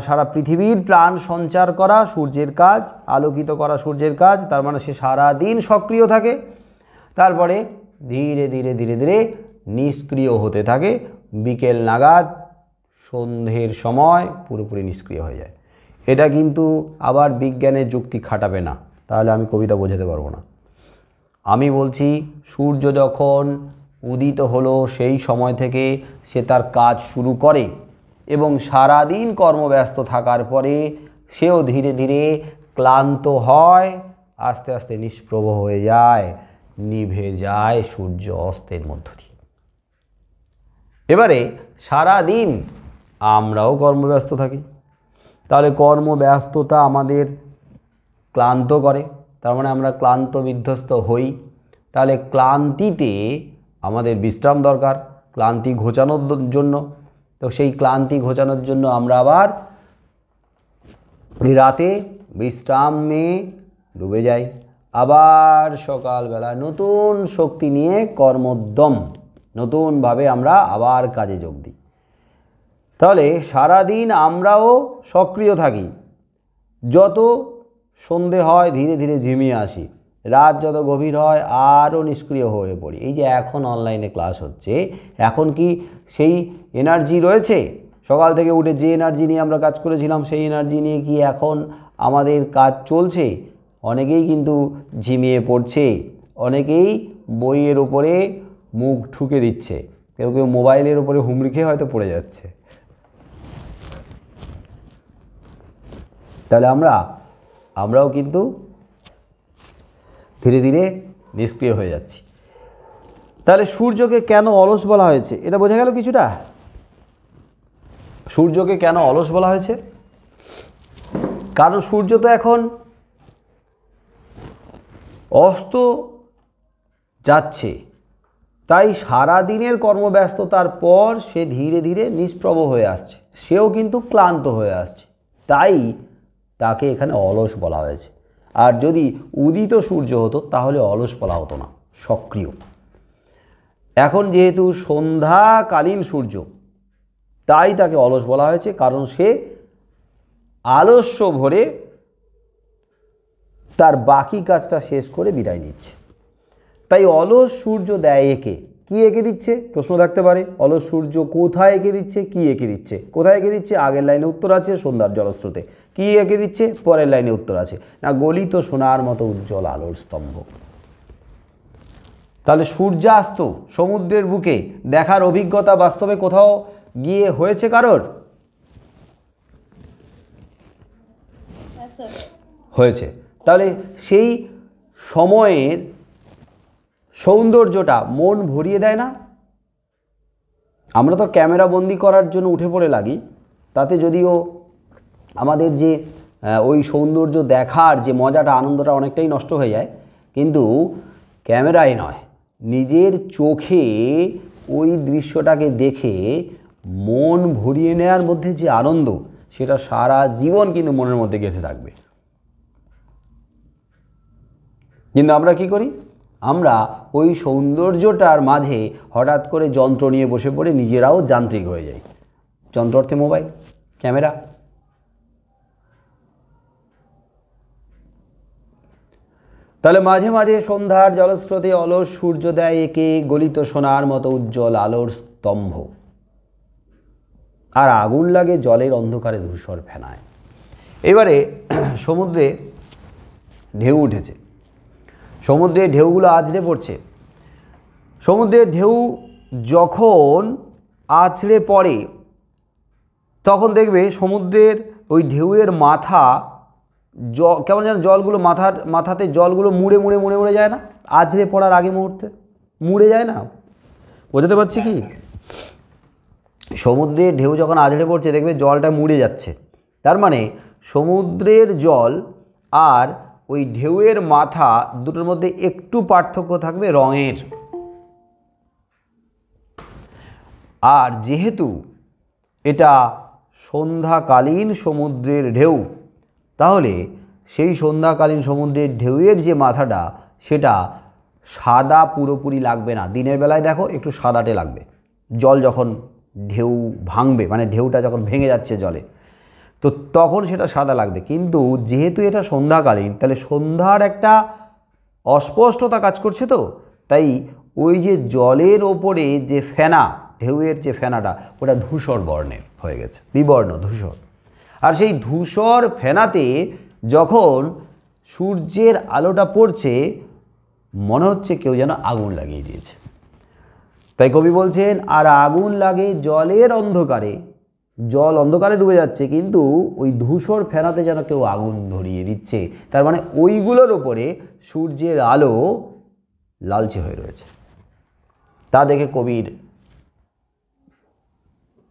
সারা পৃথিবীর প্রাণ সঞ্চার করা সূর্যের কাজ, আলোকিত করা সূর্যের কাজ। তার মানে সে সারা দিন সক্রিয় থাকে, তারপরে ধীরে ধীরে ধীরে ধীরে নিষ্ক্রিয় হতে থাকে। বিকেল নাগাদ, সন্ধ্যের সময় পুরোপুরি নিষ্ক্রিয় হয়ে যায়। এটা কিন্তু আবার বিজ্ঞানের যুক্তি খাটাবে না, তাহলে আমি কবিতা বোঝাতে পারবো না। আমি বলছি, সূর্য যখন উদিত হলো সেই সময় থেকে সে তার কাজ শুরু করে, এবং সারাদিন কর্মব্যস্ত থাকার পরে সেও ধীরে ধীরে ক্লান্ত হয়, আস্তে আস্তে নিষ্প্রভ হয়ে যায়, নিভে যায় সূর্য অস্তের মধ্য দিয়ে। এবারে সারাদিন আমরাও কর্মব্যস্ত থাকি, তাহলে কর্মব্যস্ততা আমাদের ক্লান্ত করে, তার মানে আমরা ক্লান্ত বিধ্বস্ত হই। তাহলে ক্লান্তিতে আমাদের বিশ্রাম দরকার, ক্লান্তি ঘোচানোর জন্য। তো সেই ক্লান্তি ঘোচানোর জন্য আমরা আবার রাতে বিশ্রামে ডুবে যাই, আবার সকালবেলা নতুন শক্তি নিয়ে কর্মোদ্যম, নতুনভাবে আমরা আবার কাজে যোগ দিই। তাহলে সারাদিন আমরাও সক্রিয় থাকি, যত সন্ধে হয় ধীরে ধীরে ঝিমিয়ে আসি, রাত যত গভীর হয় আরও নিষ্ক্রিয় হয়ে পড়ি। এই যে এখন অনলাইনে ক্লাস হচ্ছে, এখন কি সেই এনার্জি রয়েছে? সকাল থেকে উঠে যে এনার্জি নিয়ে আমরা কাজ করেছিলাম, সেই এনার্জি নিয়ে কি এখন আমাদের কাজ চলছে? অনেকেই কিন্তু ঝিমিয়ে পড়ছে, অনেকেই বইয়ের ওপরে মুখ ঠুকে দিচ্ছে, কেউ কেউ মোবাইলের ওপরে হুমড়ি খেয়ে হয়তো পড়ে যাচ্ছে। তাহলে আমরাও কিন্তু ধীরে ধীরে নিষ্ক্রিয় হয়ে যাচ্ছি। তাহলে সূর্যকে কেন অলস বলা হয়েছে এটা বোঝা গেল কিছুটা? সূর্যকে কেন অলস বলা হয়েছে? কারণ সূর্য তো এখন অস্ত যাচ্ছে, তাই সারা দিনের কর্মব্যস্ততার পর সে ধীরে ধীরে নিষ্প্রভ হয়ে আসছে, সেও কিন্তু ক্লান্ত হয়ে আসছে, তাই তাকে এখানে অলস বলা হয়েছে। আর যদি উদিত সূর্য হতো তাহলে অলস বলা হতো না, সক্রিয়। এখন যেহেতু সন্ধ্যাকালীন সূর্য, তাই তাকে অলস বলা হয়েছে, কারণ সে আলস্য ভরে তার বাকি কাজটা শেষ করে বিদায় নিচ্ছে। তাই অলস সূর্য দেয় একে। কি এঁকে দিচ্ছে? প্রশ্ন থাকতে পারে, অলস সূর্য কোথায় এঁকে দিচ্ছে, কি এঁকে দিচ্ছে? কোথায় এঁকে দিচ্ছে? আগের লাইনে উত্তর আছে, সন্ধ্যার জলস্রোতে। কি এঁকে দিচ্ছে? পরের লাইনে উত্তর আছে, না গলিত সোনার মতো উজ্জ্বল আলোর স্তম্ভ। তাহলে সূর্যাস্ত সমুদ্রের বুকে দেখার অভিজ্ঞতা বাস্তবে কোথাও গিয়ে হয়েছে কারোর? হয়েছে। তাহলে সেই সময়ের সৌন্দর্যটা মন ভরিয়ে দেয় না? আমরা তো ক্যামেরা বন্দি করার জন্য উঠে পড়ে লাগি, তাতে যদিও আমাদের যে ওই সৌন্দর্য দেখার যে মজাটা, আনন্দটা অনেকটাই নষ্ট হয়ে যায়, কিন্তু ক্যামেরায় নয়, নিজের চোখে ওই দৃশ্যটাকে দেখে মন ভরিয়ে নেওয়ার মধ্যে যে আনন্দ, সেটা সারা জীবন কিন্তু মনের মধ্যে গেঁথে থাকবে। কিন্তু আমরা কি করি? আমরা ওই সৌন্দর্যটার মাঝে হঠাৎ করে যন্ত্র নিয়ে বসে পড়ে নিজেরাও যান্ত্রিক হয়ে যাই। যন্ত্র অর্থে মোবাইল, ক্যামেরা। তাহলে মাঝে মাঝে সন্ধ্যার জলস্রোতে অলস সূর্য দেয় একে গলিত সোনার মতো উজ্জ্বল আলোর স্তম্ভ। আর আগুন লাগে জলের অন্ধকারে ধূসর ফেনায়। এবারে সমুদ্রে ঢেউ উঠেছে, সমুদ্রের ঢেউগুলো আছড়ে পড়ছে। সমুদ্রের ঢেউ যখন আছড়ে পড়ে তখন দেখবে সমুদ্রের ওই ঢেউয়ের মাথা কেমন যেন জলগুলো মাথাতে জলগুলো মুড়ে মুড়ে মুড়ে মুড়ে যায় না, আছড়ে পড়ার আগে মুহূর্তে মুড়ে যায় না। বোঝাতে পারছি কি? সমুদ্রের ঢেউ যখন আছড়ে পড়ছে দেখবে জলটা মুড়ে যাচ্ছে, তার মানে সমুদ্রের জল আর ওই ঢেউয়ের মাথা দুটোর মধ্যে একটু পার্থক্য থাকবে রঙের। আর যেহেতু এটা সন্ধ্যাকালীন সমুদ্রের ঢেউ, তাহলে সেই সন্ধ্যাকালীন সমুদ্রের ঢেউয়ের যে মাথাটা সেটা সাদা পুরোপুরি লাগবে না। দিনের বেলায় দেখো একটু সাদাটে লাগবে, জল যখন ঢেউ ভাঙবে মানে ঢেউটা যখন ভেঙে যাচ্ছে জলে, তো তখন সেটা সাদা লাগবে। কিন্তু যেহেতু এটা সন্ধ্যাকালীন, তাহলে সন্ধ্যার একটা অস্পষ্টতা কাজ করছে, তো তাই ওই যে জলের ওপরে যে ফেনা, ঢেউয়ের যে ফেনাটা, ওটা ধূসর বর্ণের হয়ে গেছে, বিবর্ণ ধূসর। আর সেই ধূসর ফেনাতে যখন সূর্যের আলোটা পড়ছে মনে হচ্ছে কেউ যেন আগুন লাগিয়ে দিয়েছে। তাই কবি বলছেন, আর আগুন লাগে জলের অন্ধকারে, জল অন্ধকারে ডুবে যাচ্ছে কিন্তু ওই ধূসর ফেনাতে যেন কেউ আগুন ধরিয়ে দিচ্ছে। তার মানে ওইগুলোর ওপরে সূর্যের আলো লালচে হয়ে রয়েছে। তা দেখে কবির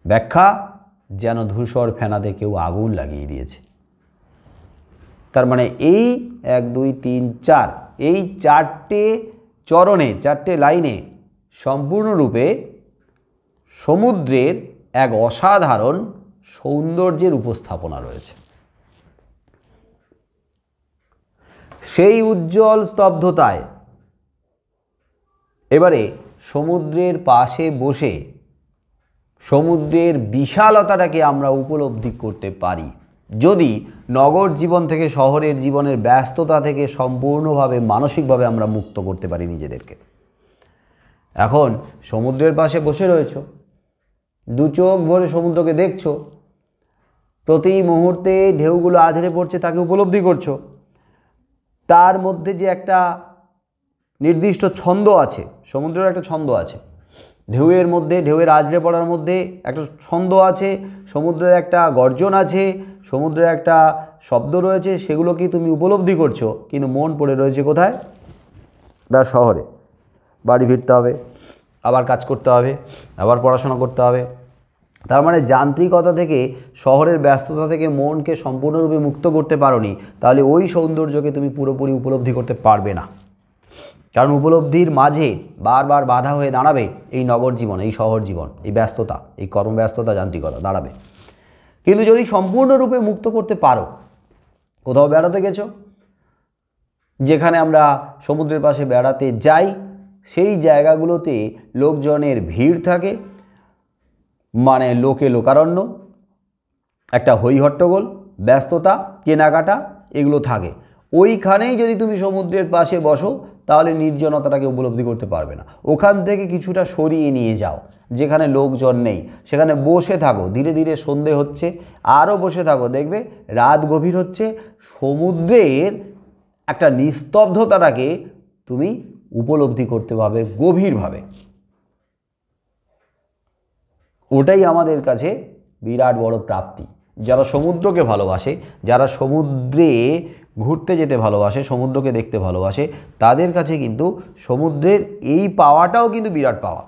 ব্যাখ্যা, যেন ধূসর ফেনাতে কেউ আগুন লাগিয়ে দিয়েছে। তার মানে এই 1 2 3 4 এই 4টে চরণে, 4টে লাইনে সম্পূর্ণরূপে সমুদ্রের এক অসাধারণ সৌন্দর্যের উপস্থাপনা রয়েছে। সেই উজ্জ্বল স্তব্ধতায় এবারে সমুদ্রের পাশে বসে সমুদ্রের বিশালতাটাকে আমরা উপলব্ধি করতে পারি, যদি নগর জীবন থেকে, শহরের জীবনের ব্যস্ততা থেকে সম্পূর্ণভাবে মানসিকভাবে আমরা মুক্ত করতে পারি নিজেদেরকে। এখন সমুদ্রের পাশে বসে রয়েছো, দু চোখ ভরে সমুদ্রকে দেখছো, প্রতি মুহূর্তে ঢেউগুলো আছড়ে পড়ছে তাকে উপলব্ধি করছো। তার মধ্যে যে একটা নির্দিষ্ট ছন্দ আছে, সমুদ্রের একটা ছন্দ আছে, ঢেউয়ের মধ্যে, ঢেউয়ের আছড়ে পড়ার মধ্যে একটা ছন্দ আছে, সমুদ্রের একটা গর্জন আছে, সমুদ্রের একটা শব্দ রয়েছে, সেগুলো কি তুমি উপলব্ধি করছো। কিন্তু মন পড়ে রয়েছে কোথায়? না, শহরে। বাড়ি ফিরতে হবে, আবার কাজ করতে হবে, আবার পড়াশোনা করতে হবে। তার মানে যান্ত্রিকতা থেকে, শহরের ব্যস্ততা থেকে মনকে সম্পূর্ণরূপে মুক্ত করতে পারোনি, তাহলে ওই সৌন্দর্যকে তুমি পুরোপুরি উপলব্ধি করতে পারবে না। কারণ উপলব্ধির মাঝে বারবার বাধা হয়ে দাঁড়াবে এই নগর জীবন, এই শহর জীবন, এই ব্যস্ততা, এই কর্মব্যস্ততা, যান্ত্রিকতা দাঁড়াবে। কিন্তু যদি সম্পূর্ণরূপে মুক্ত করতে পারো, কোথাও বেড়াতে গেছো, যেখানে আমরা সমুদ্রের পাশে বেড়াতে যাই, সেই জায়গাগুলোতে লোকজনের ভিড় থাকে, মানে লোকে লোকারণ্য, একটা হইহট্টগোল, ব্যস্ততা, কেনাকাটা এগুলো থাকে। ওইখানেই যদি তুমি সমুদ্রের পাশে বসো তাহলে নির্জনতাটাকে উপলব্ধি করতে পারবে না। ওখান থেকে কিছুটা সরিয়ে নিয়ে যাও, যেখানে লোকজন নেই, সেখানে বসে থাকো। ধীরে ধীরে সন্ধে হচ্ছে, আরও বসে থাকো, দেখবে রাত গভীর হচ্ছে। সমুদ্রের একটা নিস্তব্ধতাটাকে তুমি উপলব্ধি করতে পারবে গভীরভাবে। ওটাই আমাদের কাছে বিরাট বড় প্রাপ্তি। যারা সমুদ্রকে ভালোবাসে, যারা সমুদ্রে ঘুরতে যেতে ভালোবাসে, সমুদ্রকে দেখতে ভালোবাসে, তাদের কাছে কিন্তু সমুদ্রের এই পাওয়াটাও কিন্তু বিরাট পাওয়া।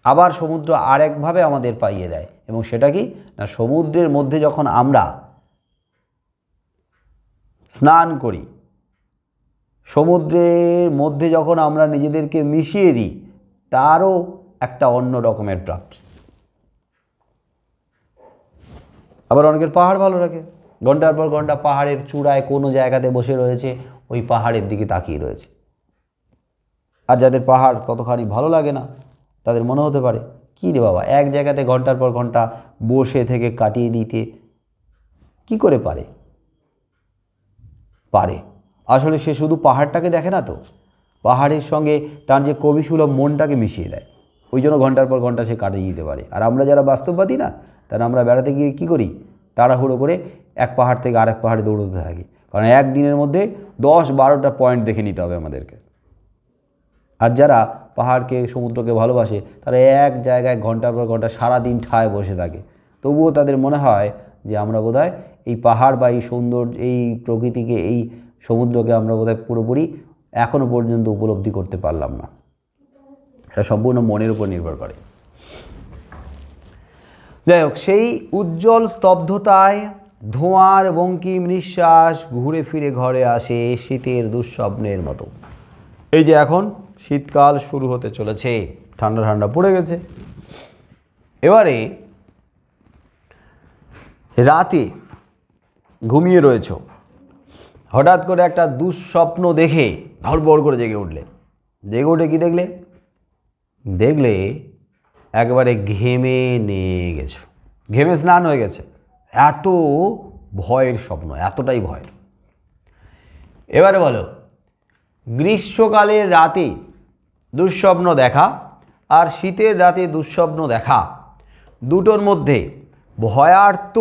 আবার সমুদ্র আরেকভাবে আমাদের পাইয়ে দেয়, এবং সেটা কি না, সমুদ্রের মধ্যে যখন আমরা স্নান করি, সমুদ্রের মধ্যে যখন আমরা নিজেদেরকে মিশিয়ে দিই, তারও একটা অন্য রকমের প্রাপ্তি। আবার অনেকের পাহাড় ভালো লাগে, ঘন্টার পর ঘন্টা পাহাড়ের চূড়ায় কোনো জায়গাতে বসে রয়েছে, ওই পাহাড়ের দিকে তাকিয়ে রয়েছে। আর যাদের পাহাড় ততখানি ভালো লাগে না, তাদের মনে হতে পারে কী রে বাবা, এক জায়গাতে ঘন্টার পর ঘন্টা বসে থেকে কাটিয়ে দিতে কি করে পারে? আসলে সে শুধু পাহাড়টাকে দেখে না তো, পাহাড়ের সঙ্গে তার যে কবিসুলভ মনটাকে মিশিয়ে দেয়। ওই জন্য ঘন্টার পর ঘন্টা সে কাটিয়ে দিতে পারে। আর আমরা যারা বাস্তববাদী না, তারা আমরা বেড়াতে গিয়ে কী করি, তাড়াহুড়ো করে এক পাহাড় থেকে আরেক পাহাড়ে দৌড়তে থাকি, কারণ একদিনের মধ্যে 10-12টা পয়েন্ট দেখে নিতে হবে আমাদেরকে। আর যারা পাহাড়কে সমুদ্রকে ভালোবাসে তারা এক জায়গায় ঘন্টার পর ঘন্টা সারাদিন ঠায় বসে থাকে, তবুও তাদের মনে হয় যে আমরা বোধহয় এই পাহাড় বা এই সৌন্দর্য, এই প্রকৃতিকে, এই সমুদ্রকে আমরা বোধহয় পুরোপুরি এখনও পর্যন্ত উপলব্ধি করতে পারলাম না। এটা সম্পূর্ণ মনের উপর নির্ভর করে। যাই হোক, সেই উজ্জ্বল স্তব্ধতায় ধোঁয়ার বঙ্কিম নিঃশ্বাস ঘুরে ফিরে ঘরে আসে শীতের দুঃস্বপ্নের মতো। এই যে এখন শীতকাল শুরু হতে চলেছে, ঠান্ডা ঠান্ডা পড়ে গেছে। এবারে রাতে ঘুমিয়ে রয়েছ, হঠাৎ করে একটা দুঃস্বপ্ন দেখে ধড়বড় করে জেগে উঠলে। জেগে উঠে কি দেখলে? দেখলে একবারে ঘেমে নিয়ে গেছো, ঘেমে স্নান হয়ে গেছে। এত ভয়ের স্বপ্ন, এতটাই ভয়ের। এবারে বলো, গ্রীষ্মকালের রাতে দুঃস্বপ্ন দেখা আর শীতের রাতে দুঃস্বপ্ন দেখা, দুটোর মধ্যে ভয়ার্ত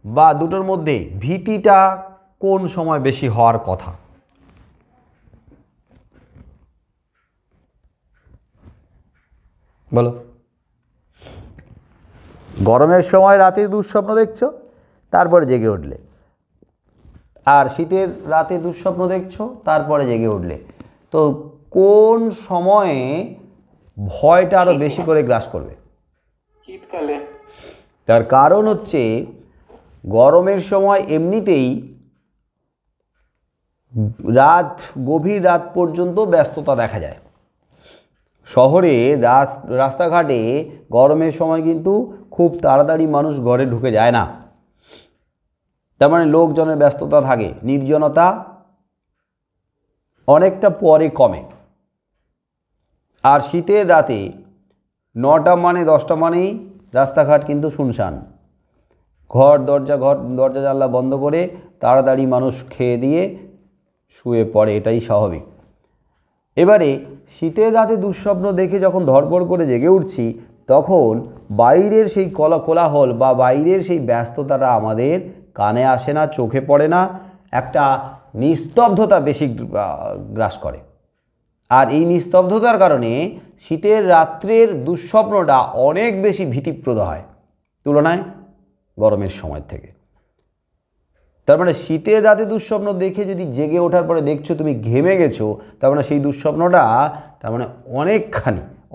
বা দুটোর মধ্যে ভীতিটা কোন সময় বেশি হওয়ার কথা? বলো। গরমের সময় রাতে দুঃস্বপ্ন দেখছো, তারপরে জেগে উঠলে, আর শীতের রাতে দুঃস্বপ্ন দেখছো, তারপরে জেগে উঠলে, তো কোন সময়ে ভয়টা আরো বেশি করে গ্রাস করবে? শীতকালে। তার কারণ হচ্ছে গরমের সময় এমনিতেই গভীর রাত পর্যন্ত ব্যস্ততা দেখা যায়। শহরে রাস্তাঘাটে গরমের সময় কিন্তু খুব তাড়াতাড়ি মানুষ ঘরে ঢুকে যায় না, তার মানে লোকজনের ব্যস্ততা থাকে, নির্জনতা অনেকটা পরে কমে। আর শীতের রাতে 9টা মানে 10টা মানেই রাস্তাঘাট কিন্তু শুনশান, দরজা জানলা বন্ধ করে তাড়াতাড়ি মানুষ খেয়ে দিয়ে শুয়ে পড়ে, এটাই স্বাভাবিক। এবারে শীতের রাতে দুঃস্বপ্ন দেখে যখন ধড়বড় করে জেগে উঠছি, তখন বাইরের সেই কোলাহল বা বাইরের সেই ব্যস্ততাটা আমাদের কানে আসে না, চোখে পড়ে না, একটা নিস্তব্ধতা বেশি গ্রাস করে। আর এই নিস্তব্ধতার কারণে শীতের রাত্রের দুঃস্বপ্নটা অনেক বেশি ভীতিপ্রদ হয় তুলনায় গরমের সময় থেকে। তার মানে শীতের রাতে দুঃস্বপ্ন দেখে যদি জেগে ওঠার পরে দেখছো তুমি ঘেমে গেছো, তার মানে সেই দুঃস্বপ্নটা তার মানে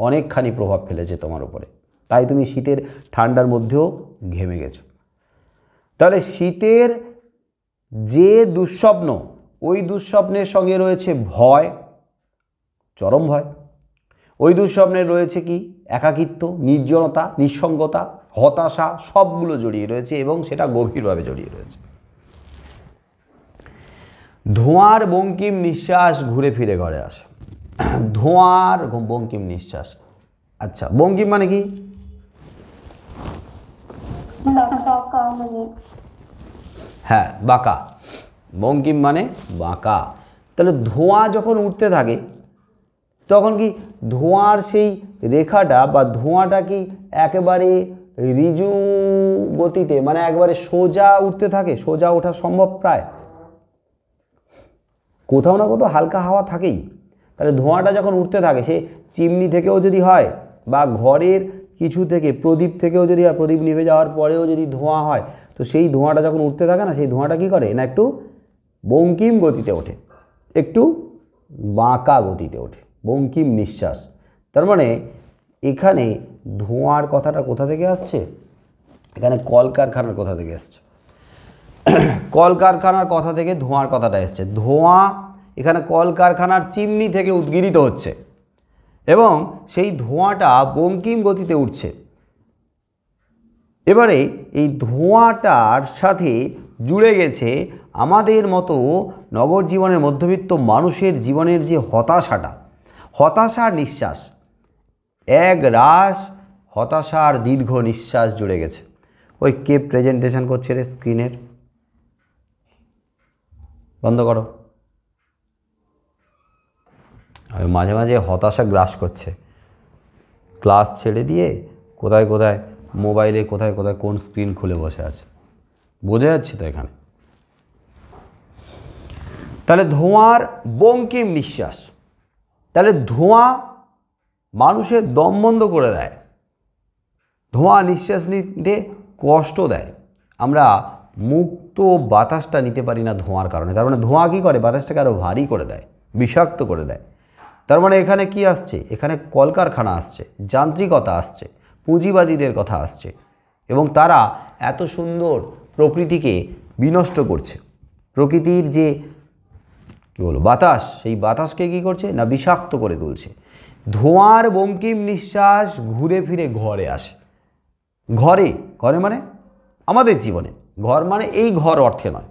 অনেকখানি প্রভাব ফেলেছে তোমার উপরে, তাই তুমি শীতের ঠান্ডার মধ্যেও ঘেমে গেছো। তাহলে শীতের যে দুঃস্বপ্ন, ওই দুঃস্বপ্নের সঙ্গে রয়েছে ভয়, চরম ভয়। ওই দুঃস্বপ্নের রয়েছে কি? একাকিত্ব, নির্জনতা, নিঃসঙ্গতা, হতাশা, সবগুলো জড়িয়ে রয়েছে এবং সেটা গভীরভাবে জড়িয়ে রয়েছে। ধোঁয়ার বঙ্কিম নিঃশ্বাস ঘুরে ফিরে ঘরে আসে। ধোঁয়ার বঙ্কিম নিঃশ্বাস, আচ্ছা বঙ্কিম মানে কি? হ্যাঁ, বাঁকা। বঙ্কিম মানে বাঁকা। তাহলে ধোঁয়া যখন উঠতে থাকে তখন কি ধোঁয়ার সেই রেখাটা বা ধোঁয়াটা কি একেবারে ঋজু গতিতে, মানে একবারে সোজা উঠতে থাকে? সোজা ওঠা সম্ভব প্রায়? কোথাও না কোথাও হালকা হাওয়া থাকেই। তাহলে ধোঁয়াটা যখন উঠতে থাকে, সে চিমনি থেকেও যদি হয় বা ঘরের কিছু থেকে, প্রদীপ থেকেও যদি হয়, প্রদীপ নিভে যাওয়ার পরেও যদি ধোঁয়া হয়, তো সেই ধোঁয়াটা যখন উঠতে থাকে না, সেই ধোঁয়াটা কী করে না, একটু বঙ্কিম গতিতে ওঠে, একটু বাঁকা গতিতে ওঠে, বঙ্কিম নিঃশ্বাস। তার মানে এখানে ধোঁয়ার কথাটা কোথা থেকে আসছে? এখানে কলকারখানার কথা থেকে আসছে। কলকারখানার কথা থেকে ধোঁয়ার কথাটা এসছে। ধোঁয়া এখানে কলকারখানার চিমনি থেকে উদ্গীরিত হচ্ছে এবং সেই ধোঁয়াটা বঙ্কিম গতিতে উঠছে। এবারে এই ধোঁয়াটার সাথে জুড়ে গেছে আমাদের মতো নগর জীবনের মধ্যবিত্ত মানুষের জীবনের যে হতাশার নিঃশ্বাস, এক রাশ হতাশার দীর্ঘ নিঃশ্বাস জুড়ে গেছে। ওই কে প্রেজেন্টেশন করছে রে স্ক্রিনের? বন্ধ করো। মাঝে মাঝে হতাশা গ্রাস করছে, ক্লাস ছেড়ে দিয়ে কোথায় কোথায় মোবাইলে কোথায় কোথায় কোন স্ক্রিন খুলে বসে আছে, বোঝা যাচ্ছে তো এখানে। তাহলে ধোঁয়ার বঙ্কিম নিঃশ্বাস, তাহলে ধোঁয়া মানুষের দম বন্ধ করে দেয়, ধোঁয়া নিঃশ্বাস নিতে কষ্ট দেয়, আমরা মুক্ত বাতাসটা নিতে পারি না ধোঁয়ার কারণে। তার মানে ধোঁয়া কী করে, বাতাসটাকে আরও ভারী করে দেয়, বিষাক্ত করে দেয়। তার মানে এখানে কি আসছে, এখানে কলকারখানা আসছে, যান্ত্রিকতা আসছে, পুঁজিবাদীদের কথা আসছে, এবং তারা এত সুন্দর প্রকৃতিকে বিনষ্ট করছে। প্রকৃতির যে কী বলবো বাতাস, সেই বাতাসকে কী করছে না বিষাক্ত করে তুলছে। ধোঁয়ার বঙ্কিম নিঃশ্বাস ঘুরে ফিরে ঘরে আসে। ঘরে, ঘরে মানে আমাদের জীবনে, ঘর মানে এই ঘর অর্থে নয়।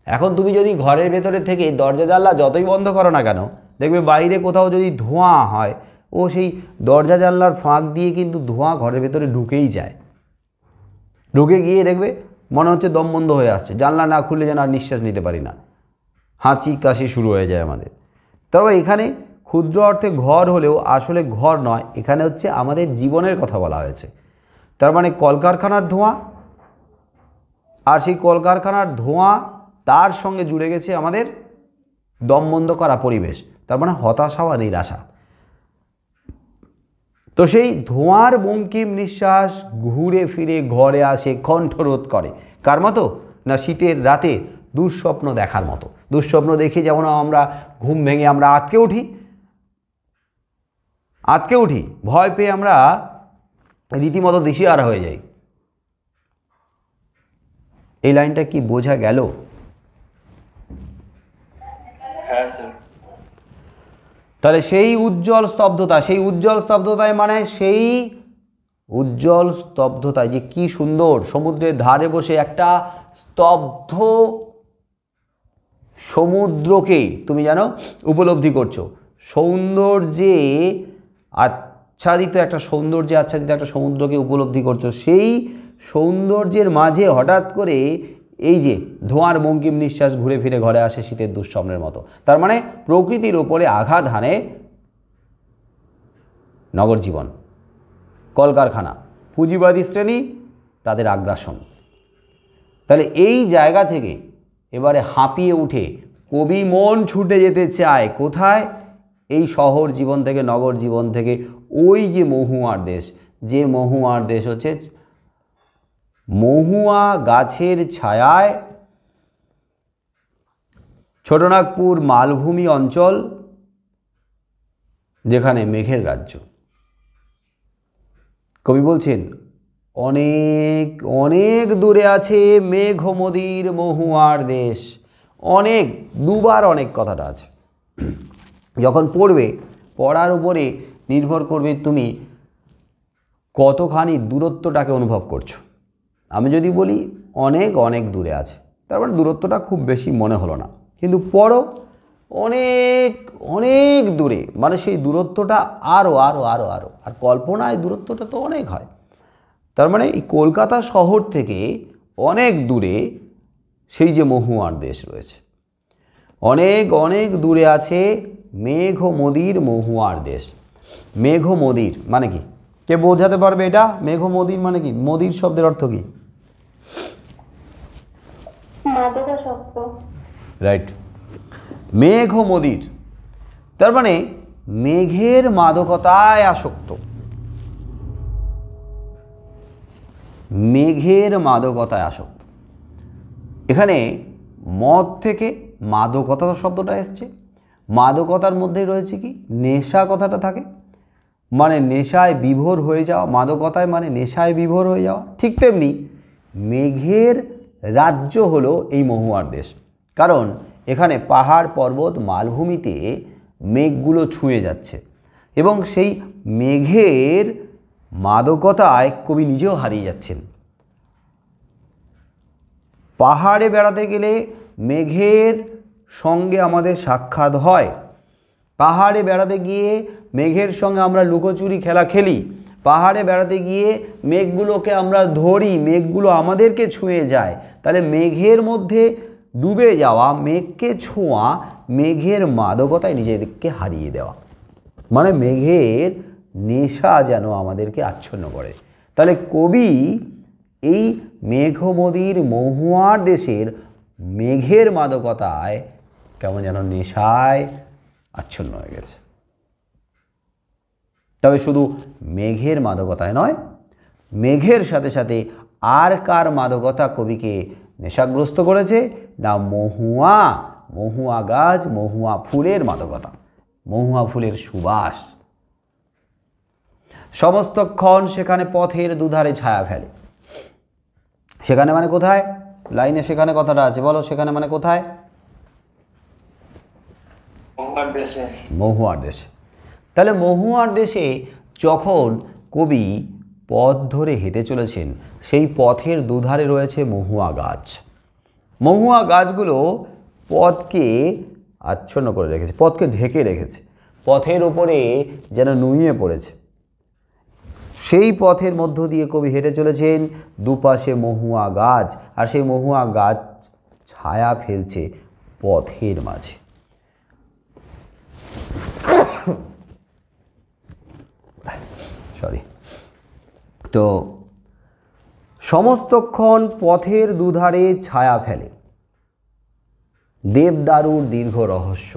এখন তুমি যদি ঘরের ভেতরে থেকে দরজা জানলা যতই বন্ধ করো না কেন, দেখবে বাইরে কোথাও যদি ধোঁয়া হয়, ও সেই দরজা জানলার ফাঁক দিয়ে কিন্তু ধোঁয়া ঘরের ভেতরে ঢুকেই যায়। ঢুকে গিয়ে দেখবে মনে হচ্ছে দম বন্ধ হয়ে আসছে, জানলা না খুললে যেন আর নিঃশ্বাস নিতে পারি না, হাঁচি কাশি শুরু হয়ে যায় আমাদের। তবে এখানে ক্ষুদ্র অর্থে ঘর হলেও আসলে ঘর নয়, এখানে হচ্ছে আমাদের জীবনের কথা বলা হয়েছে। তার মানে কলকারখানার ধোঁয়া, আর সেই কলকারখানার ধোঁয়া তার সঙ্গে জুড়ে গেছে আমাদের দম বন্ধ করা পরিবেশ, তার মানে হতাশা বা নিরাশা। তো সেই ধোঁয়ার বঙ্কিম নিঃশ্বাস ঘুরে ফিরে ঘরে আসে, কণ্ঠরোধ করে। কার মতো না শীতের রাতে দুঃস্বপ্ন দেখার মতো। দুঃস্বপ্ন দেখে যেমন আমরা ঘুম ভেঙে আমরা আঁতকে উঠি, ভয় পেয়ে আমরা রীতিমতো দিশেহারা হয়ে যাই। এই লাইনটা কি বোঝা গেল? হ্যাঁ স্যার। তাহলে সেই উজ্জ্বল স্তব্ধতা, সেই উজ্জ্বল স্তব্ধতায় মানে সেই উজ্জ্বল স্তব্ধতায় যে কি সুন্দর, সমুদ্রের ধারে বসে একটা স্তব্ধ সমুদ্রকে তুমি জানো উপলব্ধি করছো, সৌন্দর্যে আচ্ছাদিত একটা সমুদ্রকে উপলব্ধি করছো। সেই সৌন্দর্যের মাঝে হঠাৎ করে এই যে ধোঁয়ার বঙ্কিম নিঃশ্বাস ঘুরে ফিরে ঘরে আসে শীতের দুঃস্বপ্নের মতো। তার মানে প্রকৃতির ওপরে আঘাত হানে নগর জীবন, কলকারখানা, পুঁজিবাদী শ্রেণী, তাদের আগ্রাসন। তাহলে এই জায়গা থেকে এবারে হাঁপিয়ে উঠে কবি মন ছুটে যেতে চায় কোথায়, এই শহর জীবন থেকে, নগর জীবন থেকে, ওই যে মহুয়ার দেশ, যে মহুয়ার দেশ হচ্ছে মহুয়া গাছের ছায়ায় ছোটনাগপুর মালভূমি অঞ্চল, যেখানে মেঘের রাজ্য। কবি বলছেন অনেক অনেক দূরে আছে মেঘমদির মহুয়ার দেশ। অনেক, দুবার অনেক কথাটা আছে। যখন পড়বে, পড়ার উপরে নির্ভর করবে তুমি কতখানি দূরত্বটাকে অনুভব করছো। আমি যদি বলি অনেক অনেক দূরে আছে, তার মানে দূরত্বটা খুব বেশি মনে হলো না, কিন্তু পড়ো অনেক অনেক দূরে, মানে সেই দূরত্বটা আরও আরও আরও আরও, আর কল্পনায় দূরত্বটা তো অনেক হয়। তার মানে এই কলকাতা শহর থেকে অনেক দূরে সেই যে মহুয়ার দেশ রয়েছে, অনেক অনেক দূরে আছে মেঘমদির মহুয়ার দেশ। মেঘমদির মানে কি, কে বোঝাতে পারবে এটা? মেঘমদির মানে কি, মদির শব্দের অর্থ কি? মাদকাসক্ত। রাইট, মেঘমদির তার মানে মেঘের মাদকতায় আসক্ত। মেঘের মাদকতায় আসক্ত। এখানে মদ থেকে মাদকতা শব্দটা এসছে। মাদকতার মধ্যে রয়েছে কি, নেশা কথাটা থাকে, মানে নেশায় বিভোর হয়ে যাওয়া। মাদকতায় মানে নেশায় বিভোর হয়ে যাওয়া। ঠিক তেমনি মেঘের রাজ্য হলো এই মহুয়ার দেশ, কারণ এখানে পাহাড় পর্বত মালভূমিতে মেঘগুলো ছুঁয়ে যাচ্ছে, এবং সেই মেঘের মাদকতায় কবি নিজেও হারিয়ে যাচ্ছেন। পাহাড়ে বেড়াতে গেলে মেঘের সঙ্গে আমাদের সাক্ষাৎ হয়, পাহাড়ে বেড়াতে গিয়ে মেঘের সঙ্গে আমরা লুকোচুরি খেলা খেলি, পাহাড়ে বেড়াতে গিয়ে মেঘগুলোকে আমরা ধরি, মেঘগুলো আমাদেরকে ছুঁয়ে যায়। তাহলে মেঘের মধ্যে ডুবে যাওয়া, মেঘকে ছোঁয়া, মেঘের মাদকতায় নিজেদেরকে হারিয়ে দেওয়া, মানে মেঘের নেশা যেন আমাদেরকে আচ্ছন্ন করে। তাহলে কবি এই মেঘমদির মহুয়ার দেশের মেঘের মাদকতায় কেমন যেন নেশায় আচ্ছন্ন হয়ে গেছে। তবে শুধু মেঘের মাদকতায় নয়, মেঘের সাথে সাথে আর কার মাদকতা কবিকে নেশাগ্রস্ত করেছে না, মহুয়া গাছ, মহুয়া ফুলের মাদকতা, মহুয়া ফুলের সুবাস। সমস্তক্ষণ সেখানে পথের দুধারে ছায়া ফেলে। সেখানে মানে কোথায়? লাইনে সেখানে কথাটা আছে, বলো সেখানে মানে কোথায়? মহুয়ার দেশে। তাহলে মহুয়ার দেশে যখন কবি পথ ধরে হেঁটে চলেছেন, সেই পথের দুধারে রয়েছে মহুয়া গাছ। মহুয়া গাছগুলো পথকে আচ্ছন্ন করে রেখেছে, পথকে ঢেকে রেখেছে, পথের ওপরে যেন নুইয়ে পড়েছে। সেই পথের মধ্য দিয়ে কবি হেঁটে চলেছেন, দুপাশে মহুয়া গাছ, আর সেই মহুয়া গাছ ছায়া ফেলছে পথের মাঝে। তো সমস্তক্ষণ পথের দুধারে ছায়া ফেলে, দেবদারুর দীর্ঘ রহস্য।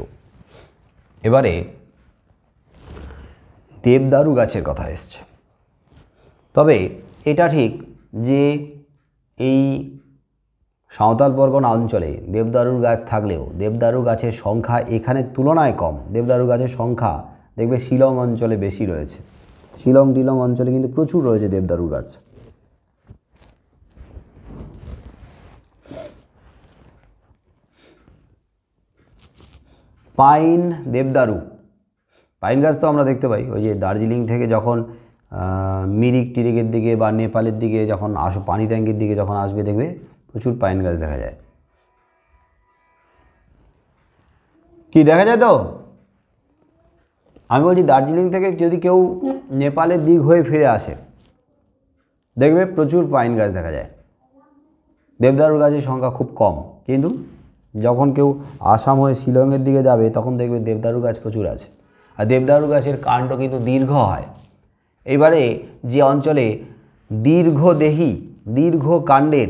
এবারে দেবদারু গাছের কথা এসছে। তবে এটা ঠিক যে এই সাঁওতাল পরগনা অঞ্চলে দেবদারুর গাছ থাকলেও দেবদারু গাছের সংখ্যা এখানে তুলনায় কম। দেবদারু গাছের সংখ্যা দেখবে শিলং অঞ্চলে বেশি রয়েছে। শিলং টিলং অঞ্চলে কিন্তু প্রচুর রয়েছে দেবদারু গাছ। পাইন, দেবদারু, পাইন গাছ তো আমরা দেখতে পাই ওই যে দার্জিলিং থেকে যখন মিরিক টিরিকের দিকে বা নেপালের দিকে যখন পানি ট্যাঙ্কির দিকে যখন আসবে, দেখবে প্রচুর পাইন গাছ দেখা যায়। কি দেখা যায়? তো আমি বলছি দার্জিলিং থেকে যদি কেউ নেপালের দিক হয়ে ফিরে আসে, দেখবে প্রচুর পাইন গাছ দেখা যায়। দেবদারু গাছের সংখ্যা খুব কম, কিন্তু যখন কেউ আসাম হয়ে শিলংয়ের দিকে যাবে তখন দেখবে দেবদারু গাছ প্রচুর আছে। আর দেবদারু গাছের কাণ্ড কিন্তু দীর্ঘ হয়। এবারে যে অঞ্চলে দীর্ঘদেহী দীর্ঘ কাণ্ডের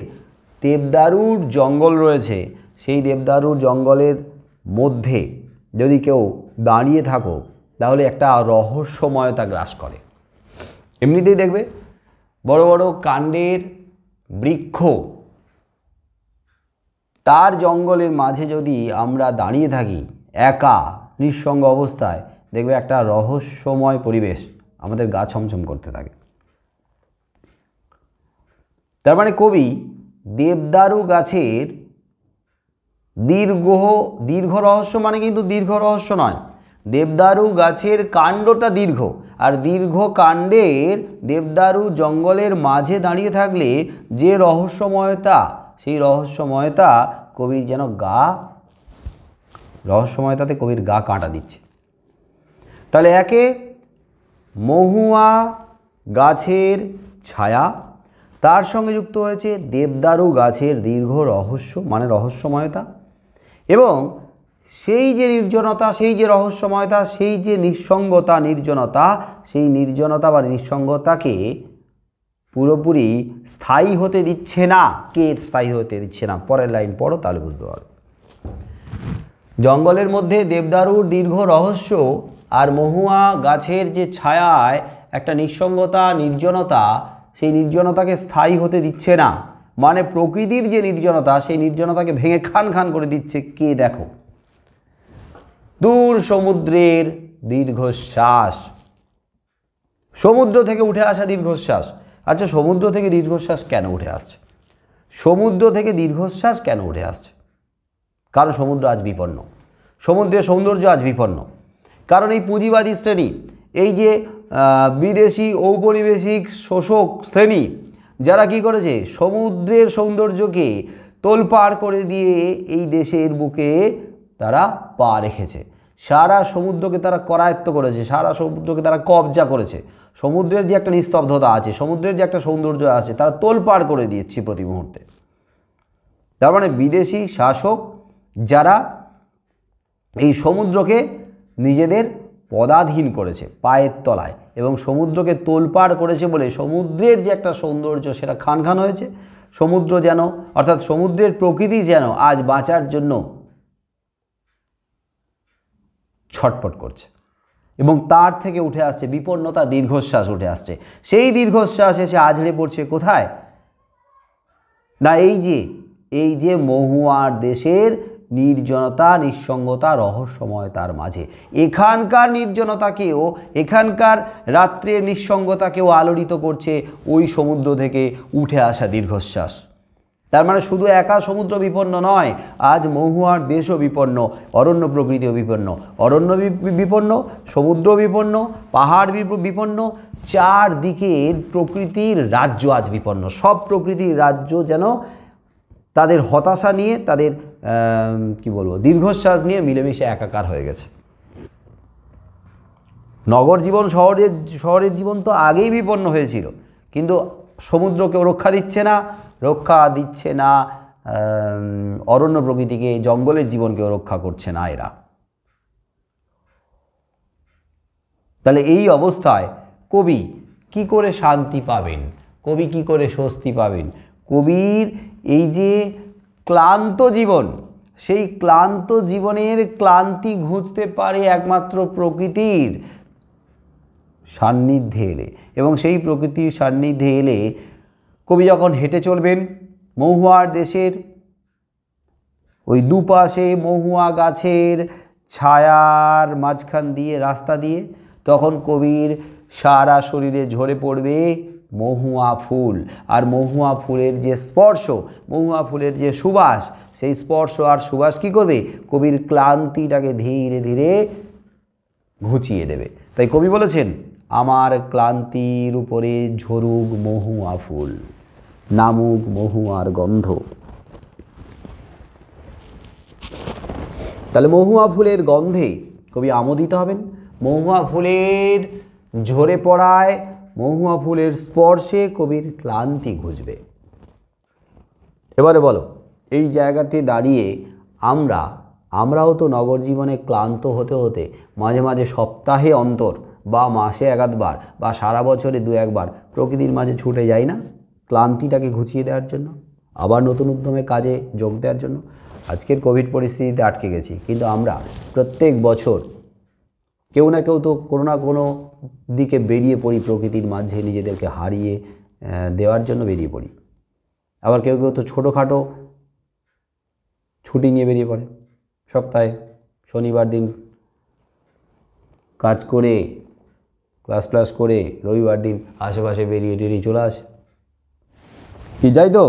দেবদারুর জঙ্গল রয়েছে, সেই দেবদারুর জঙ্গলের মধ্যে যদি কেউ দাঁড়িয়ে থাকো, তাহলে একটা রহস্যময়তা গ্রাস করে। এমনিতেই দেখবে বড় বড় কাণ্ডের বৃক্ষ, তার জঙ্গলের মাঝে যদি আমরা দাঁড়িয়ে থাকি একা নিঃসঙ্গ অবস্থায়, দেখবে একটা রহস্যময় পরিবেশ আমাদের গা ছমছম করতে থাকে। তার মানে কবি দেবদারু গাছের দীর্ঘ রহস্য মানে কিন্তু দীর্ঘ রহস্য নয়, দেবদারু গাছের কাণ্ডটা দীর্ঘ, আর দীর্ঘ কাণ্ডের দেবদারু জঙ্গলের মাঝে দাঁড়িয়ে থাকলে যে রহস্যময়তা, সেই রহস্যময়তা কবির যেন রহস্যময়তাতে কবির গা কাঁটা দিচ্ছে। তাহলে একে মহুয়া গাছের ছায়া, তার সঙ্গে যুক্ত হয়েছে দেবদারু গাছের দীর্ঘ রহস্য মানে রহস্যময়তা, এবং সেই যে নির্জনতা, সেই যে রহস্যময়তা, সেই যে নিঃসঙ্গতা, নির্জনতা, সেই নির্জনতা বা নিঃসঙ্গতাকে পুরোপুরি স্থায়ী হতে দিচ্ছে না। কে স্থায়ী হতে দিচ্ছে না? পরের লাইন পড়ো, তাহলে বুঝতে পারবে। জঙ্গলের মধ্যে দেবদারুর দীর্ঘ রহস্য আর মহুয়া গাছের যে ছায়ায় একটা নিঃসঙ্গতা, নির্জনতা, সেই নির্জনতাকে স্থায়ী হতে দিচ্ছে না। মানে প্রকৃতির যে নির্জনতা, সেই নির্জনতাকে ভেঙে খান খান করে দিচ্ছে কে? দেখো, দূর সমুদ্রের দীর্ঘশ্বাস, সমুদ্র থেকে উঠে আসা দীর্ঘশ্বাস। আচ্ছা, সমুদ্র থেকে দীর্ঘশ্বাস কেন উঠে আসছে? সমুদ্র থেকে দীর্ঘশ্বাস কেন উঠে আসছে? কারণ সমুদ্র আজ বিপন্ন, সমুদ্রের সৌন্দর্য আজ বিপন্ন। কারণ এই পুঁজিবাদী শ্রেণী, এই যে বিদেশি ঔপনিবেশিক শোষক শ্রেণী, যারা কি করেছে, সমুদ্রের সৌন্দর্যকে তোলপাড় করে দিয়ে এই দেশের বুকে তারা পা রেখেছে। সারা সমুদ্রকে তারা করায়ত্ত করেছে, সারা সমুদ্রকে তারা কবজা করেছে। সমুদ্রের যে একটা নিস্তব্ধতা আছে, সমুদ্রের যে একটা সৌন্দর্য আছে, তারা তোলপাড় করে দিচ্ছে প্রতি মুহূর্তে। তার মানে বিদেশি শাসক যারা এই সমুদ্রকে নিজেদের পদাধীন করেছে, পায়ের তলায়, এবং সমুদ্রকে তোলপাড় করেছে বলে সমুদ্রের যে একটা সৌন্দর্য সেটা খান খান হয়েছে। সমুদ্র যেন, অর্থাৎ সমুদ্রের প্রকৃতি যেন আজ বাঁচার জন্য ছটফট করছে এবং তার থেকে উঠে আসছে বিপন্নতা, দীর্ঘশ্বাস উঠে আসছে। সেই দীর্ঘশ্বাস এসে আছড়ে পড়ছে কোথায় না, এই যে মহুয়ার দেশের নির্জনতা, নিঃসঙ্গতা, রহস্যময়তার মাঝে এখানকার নির্জনতাকেও, এখানকার রাত্রের নিঃসঙ্গতাকেও আলোড়িত করছে ওই সমুদ্র থেকে উঠে আসা দীর্ঘশ্বাস। তার মানে শুধু একা সমুদ্র বিপন্ন নয়, আজ মহুয়ার দেশও বিপন্ন, অরণ্য প্রকৃতিও বিপন্ন। অরণ্য বিপন্ন, সমুদ্র বিপন্ন, পাহাড় বিপন্ন, চারদিকের প্রকৃতির রাজ্য আজ বিপন্ন। সব প্রকৃতির রাজ্য যেন তাদের হতাশা নিয়ে, তাদের কি বলবো, দীর্ঘশ্বাস নিয়ে মিলেমিশে একাকার হয়ে গেছে। নগর জীবন, শহরের জীবন তো আগেই বিপন্ন হয়েছিল, কিন্তু সমুদ্রকেও রক্ষা দিচ্ছে না অরণ্য প্রকৃতিকে, জঙ্গলের জীবনকেও রক্ষা করছে না এরা। তাহলে এই অবস্থায় কবি কি করে শান্তি পাবেন, কবি কি করে স্বস্তি পাবেন? কবির এই যে ক্লান্ত জীবন, সেই ক্লান্ত জীবনের ক্লান্তি ঘুচতে পারে একমাত্র প্রকৃতির সান্নিধ্যে এলে। এবং সেই প্রকৃতির সান্নিধ্যে এলে কবি যখন হেঁটে চলবেন মহুয়ার দেশের ওই দুপাশে মহুয়া গাছের ছায়ার মাঝখান দিয়ে, রাস্তা দিয়ে, তখন কবির সারা শরীরে ঝরে পড়বে মহুয়া ফুল। আর মহুয়া ফুলের যে স্পর্শ, মহুয়া ফুলের যে সুবাস, সেই স্পর্শ আর সুবাস কী করবে? কবির ক্লান্তিটাকে ধীরে ধীরে ঘুচিয়ে দেবে। তাই কবি বলেছেন, আমার ক্লান্তির উপরে ঝরুক মহুয়া ফুল, নামুক মহুয়ার গন্ধ। তাহলে মহুয়া ফুলের গন্ধে কবি আমোদিত হবেন, মহুয়া ফুলের ঝরে পড়ায়, মহুয়া ফুলের স্পর্শে কবির ক্লান্তি ঘুচবে। এবারে বলো, এই জায়গাতে দাঁড়িয়ে আমরাও তো নগর জীবনে ক্লান্ত হতে হতে মাঝে মাঝে সপ্তাহে অন্তর বা মাসে এক আধবার বা সারা বছরে দু একবার প্রকৃতির মাঝে ছুটে যাই না, ক্লান্তিটাকে ঘুচিয়ে দেওয়ার জন্য, আবার নতুন উদ্যমে কাজে যোগ দেওয়ার জন্য। আজকের কোভিড পরিস্থিতিতে আটকে গেছি, কিন্তু আমরা প্রত্যেক বছর কেউ না কেউ তো কোনো না কোনো দিকে বেরিয়ে পড়ি, প্রকৃতির মাঝে নিজেদেরকে হারিয়ে দেওয়ার জন্য বেরিয়ে পড়ি। আবার কেউ কেউ তো ছোটোখাটো ছুটি নিয়ে বেরিয়ে পড়ে, সপ্তাহে শনিবার দিন কাজ করে, ক্লাস করে, রবিবার দিন আশেপাশে বেরিয়ে চলে আসে। কি যাই তো,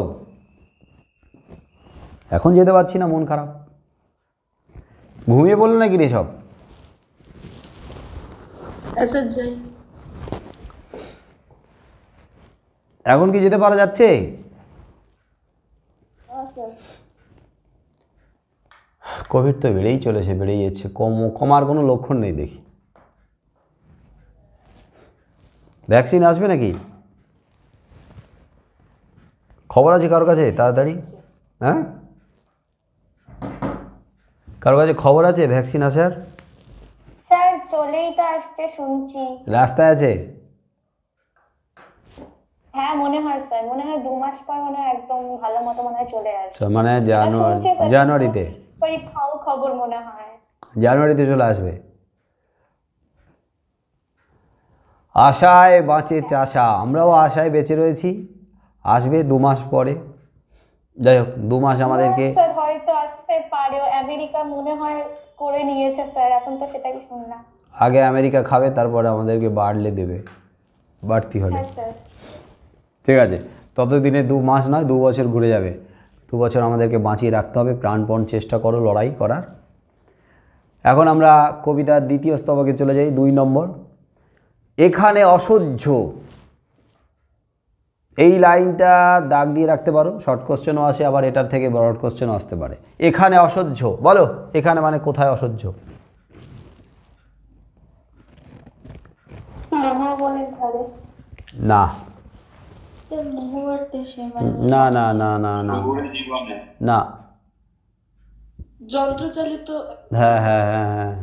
এখন যেতে পারছি না, মন খারাপ। ঘুমিয়ে পড়লো নাকি রে সব? এখন কি যেতে পারা যাচ্ছে? কোভিড তো বেড়েই চলেছে, বেড়েই যাচ্ছে, কমার কোনো লক্ষণ নেই দেখি। ভ্যাকসিন আসবে নাকি? খবর আছে কারোর কাছে তাড়াতাড়ি? হ্যাঁ, কারোর কাছে খবর আছে ভ্যাকসিন আসার? স্যার চলেই তো আসছে শুনছি। রাস্তায় আছে? হ্যাঁ মনে হয় স্যার, মনে হয় 2 মাস পর মনে হয় একদম ভালো মতো মনে হয় চলে আসবে। মানে জানুয়ারিতে, ওই খবর মনে হয় জানুয়ারিতে চলে আসবে। আশায় বাঁচে চাষা, আমরাও আশায় বেঁচে রয়েছি, আসবে 2 মাস পরে। যাই হোক, 2 মাস আমাদেরকে, স্যার হয়তো আসতে পারে। আমেরিকা মনে হয় করে নিয়েছে স্যার, এখন তো সেটাই শুনলাম। আগে আমেরিকা খাবে, তারপরে আমাদেরকে বাড়লে দেবে, বাড়তি হলে। হ্যাঁ স্যার। ঠিক আছে, ততদিনে 2 মাস নয় 2 বছর ঘুরে যাবে। 2 বছর আমাদেরকে বাঁচিয়ে রাখতে হবে, প্রাণপণ চেষ্টা করো লড়াই করার। এখন আমরা কবিতার দ্বিতীয় স্তবকে চলে যাই, 2 নম্বর। এখানে অসহ্য, এই লাইনটা দাগ দিয়ে রাখতে পারো, শর্ট কোশ্চেনও আসে, আবার এটার থেকে ব্রড কোশ্চেনও আসতে পারে। এখানে অসহ্য, বলো এখানে মানে কোথায় অসহ্য? মহাবনের ধারে। না মহুয়ার দেশে, না না না না না না, যন্ত্রচালিত। হ্যাঁ হ্যাঁ হ্যাঁ হ্যাঁ,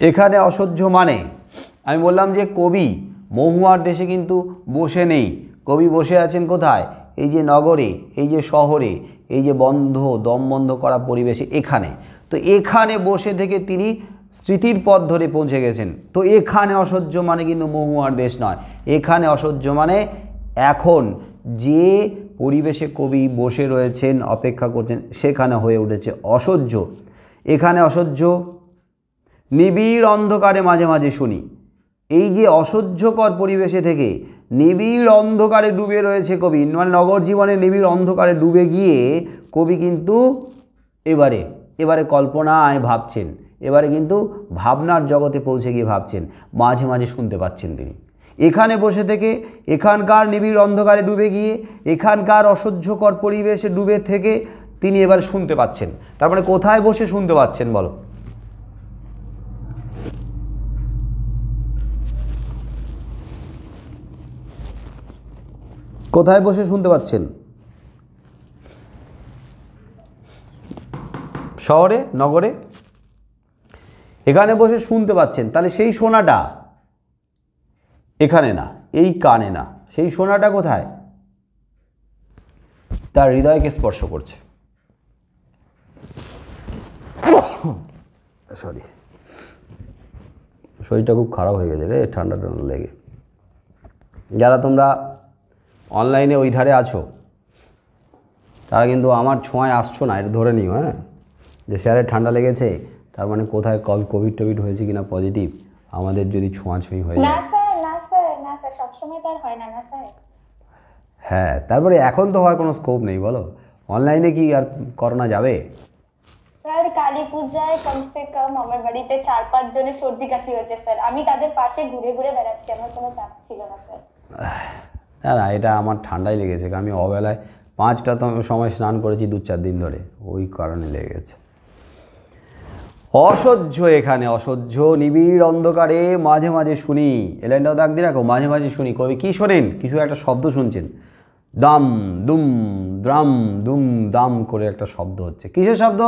এখানে অসহ্য মানে আমি বললাম যে কবি মহুয়ার দেশে কিন্তু বসে নেই, কবি বসে আছেন কোথায়? এই যে নগরে, এই যে শহরে, এই যে বন্ধ দম বন্ধ করা পরিবেশে, এখানে। তো এখানে বসে থেকে তিনি স্মৃতির পথ ধরে পৌঁছে গেছেন। তো এখানে অসহ্য মানে কিন্তু মহুয়ার দেশ নয়, এখানে অসহ্য মানে এখন যে পরিবেশে কবি বসে রয়েছেন, অপেক্ষা করছেন, সেখানে হয়ে উঠেছে অসহ্য। এখানে অসহ্য নিবিড় অন্ধকারে মাঝে মাঝে শুনি। এই যে অসহ্যকর পরিবেশে থেকে নিবিড় অন্ধকারে ডুবে রয়েছে কবি, মানে নগর জীবনে নিবিড় অন্ধকারে ডুবে গিয়ে কবি কিন্তু এবারে কল্পনায় ভাবছেন, এবারে কিন্তু ভাবনার জগতে পৌঁছে গিয়ে ভাবছেন, মাঝে মাঝে শুনতে পাচ্ছেন তিনি। এখানে বসে থেকে এখানকার নিবিড় অন্ধকারে ডুবে গিয়ে এখানকার অসহ্যকর পরিবেশে ডুবে থেকে তিনি এবার শুনতে পাচ্ছেন। তার মানে কোথায় বসে শুনতে পাচ্ছেন বলো? কোথায় বসে শুনতে পাচ্ছেন? শহরে, নগরে? এখানে বসে শুনতে পাচ্ছেন, তাহলে সেই শোনাটা এখানে না, এই কানে না, সেই শোনাটা কোথায়? তার হৃদয়কে স্পর্শ করছে। সরি, শরীরটা খুব খারাপ হয়ে গেছে রে, ঠান্ডা ঠান্ডা লেগে। যারা তোমরা অনলাইনে ওই ধারে আছো তারা কিন্তু আমার ছোঁয়ায় আসছো না, এটা ধরে নিও। হ্যাঁ, যে স্যারের ঠান্ডা লেগেছে তার মানে কোথায় কোভিড টোভিড হয়েছে কিনা পজিটিভ, আমাদের যদি ছোঁয়াছুঁই হয়ে যায়। না স্যার সবসময় তার হয় না স্যার। হ্যাঁ, তারপরে এখন তো হওয়ার কোনো স্কোপ নেই বলো, অনলাইনে কি আর করোনা যাবে? স্যার কালী পূজায় কমসে কম আমার বাড়িতে 4-5 জনের সর্দি কাশি হয়েছে স্যার, আমি তাদের পাশে ঘুরে ঘুরে বেড়াচ্ছি, আমার কোনো চাপ ছিল না স্যার। না, এটা আমার ঠান্ডাই লেগেছে, আমি অবেলায় 5টা সময় স্নান করেছি 2-4 দিন ধরে, ওই কারণে লেগে গেছে। অসহ্য এখানে অসহ্য নিবিড় অন্ধকারে মাঝে মাঝে শুনি, এ লাইনটাও দাগ দিয়ে রাখো, মাঝে মাঝে শুনি। কবি কী শোনেন? কিছু একটা শব্দ শুনছেন, দাম দুম দ্রাম দুম দাম করে একটা শব্দ হচ্ছে। কিসের শব্দ?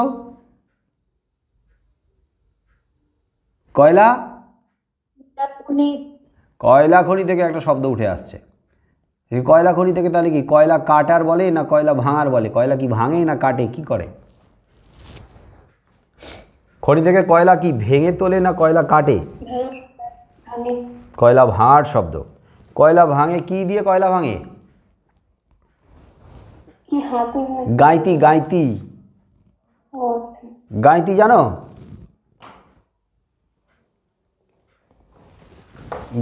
কয়লা খনি থেকে একটা শব্দ উঠে আসছে। এই কয়লা খনি থেকে তাহলে কি কয়লা কাটার বলে না কয়লা ভাঙার বলে? কয়লা কি ভাঙে না কাটে, কি করে? খনি থেকে কয়লা কি ভেঙে তোলে না কয়লা কাটে? কয়লা ভাঙার শব্দ। কয়লা ভাঙে কি দিয়ে? কয়লা ভাঙে গাঁইতি। গাঁইতি জানো?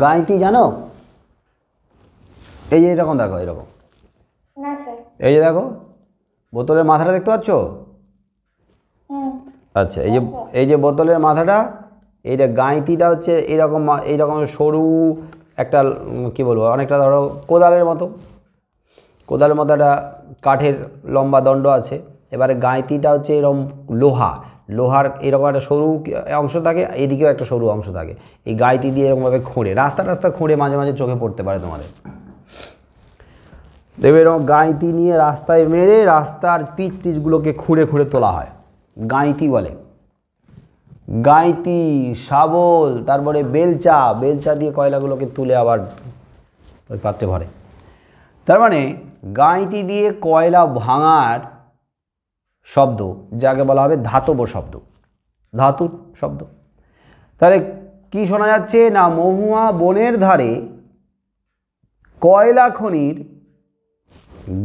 গাঁইতি জানো? এই যে এরকম দেখো, এরকম, এই যে দেখো বোতলের মাথাটা দেখতে পাচ্ছ? আচ্ছা, এই যে বোতলের মাথাটা, এইটা গাঁইতিটা হচ্ছে এইরকম সরু একটা, কি বলবো, অনেকটা ধরো কোদালের মতো একটা কাঠের লম্বা দণ্ড আছে। এবারে গাঁইতিটা হচ্ছে এরকম লোহার এরকম একটা সরু অংশ থাকে, এদিকেও একটা সরু অংশ থাকে। এই গাঁইতি দিয়ে এরকমভাবে খুঁড়ে রাস্তা খুঁড়ে মাঝে মাঝে চোখে পড়তে পারে তোমাদের, দেখবে এরকম গাঁইতি নিয়ে রাস্তায় মেরে রাস্তার পিচ টিচগুলোকে খুঁড়ে তোলা হয়, গাঁইতি বলে। গাঁইতি, শাবল, তারপরে বেলচা দিয়ে কয়লাগুলোকে তুলে আবার ওই পাত্রে ভরে। তার মানে গাঁইতি দিয়ে কয়লা ভাঙার শব্দ, যাকে বলা হবে ধাতব শব্দ, ধাতুর শব্দ। তাহলে কি শোনা যাচ্ছে না, মহুয়া বনের ধারে কয়লা খনির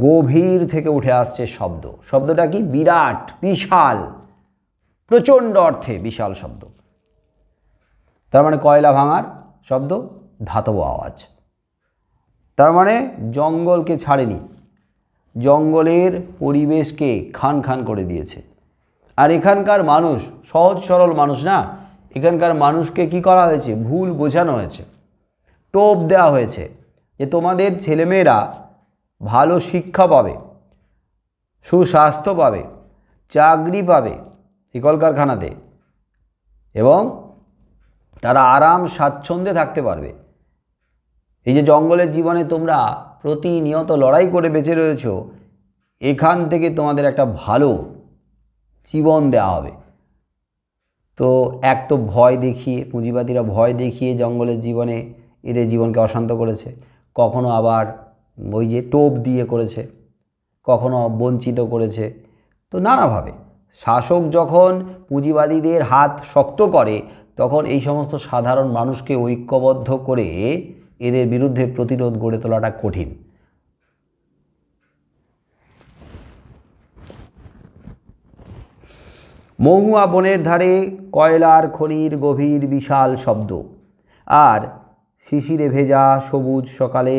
গভীর থেকে উঠে আসছে শব্দ। শব্দটা কি? বিরাট, বিশাল, প্রচণ্ড অর্থে বিশাল শব্দ। তার মানে কয়লা ভাঙার শব্দ, ধাতব আওয়াজ। তার মানে জঙ্গলকে ছাড়েনি, জঙ্গলের পরিবেশকে খান করে দিয়েছে। আর এখানকার মানুষ সহজ সরল মানুষ না, এখানকার মানুষকে কি করা হয়েছে? ভুল বোঝানো হয়েছে, টোপ দেওয়া হয়েছে যে তোমাদের ছেলেমেয়েরা ভালো শিক্ষা পাবে, সুস্বাস্থ্য পাবে, চাকরি পাবে এই কলকারখানাতে, এবং তারা আরাম স্বাচ্ছন্দ্যে থাকতে পারবে। এই যে জঙ্গলের জীবনে তোমরা প্রতিনিয়ত লড়াই করে বেঁচে রয়েছ, এখান থেকে তোমাদের একটা ভালো জীবন দেওয়া হবে। তো এক তো ভয় দেখিয়ে, পুঁজিবাদীরা ভয় দেখিয়ে জঙ্গলের জীবনে এদের জীবনকে অশান্ত করেছে, কখনো আবার ওই যে টোপ দিয়ে করেছে, কখনো বঞ্চিত করেছে। তো নানাভাবে শাসক যখন পুঁজিবাদীদের হাত শক্ত করে তখন এই সমস্ত সাধারণ মানুষকে ঐক্যবদ্ধ করে এদের বিরুদ্ধে প্রতিরোধ গড়ে তোলাটা কঠিন। মহুয়া বনের ধারে কয়লার খনির গভীর বিশাল শব্দ, আর শিশিরে ভেজা সবুজ সকালে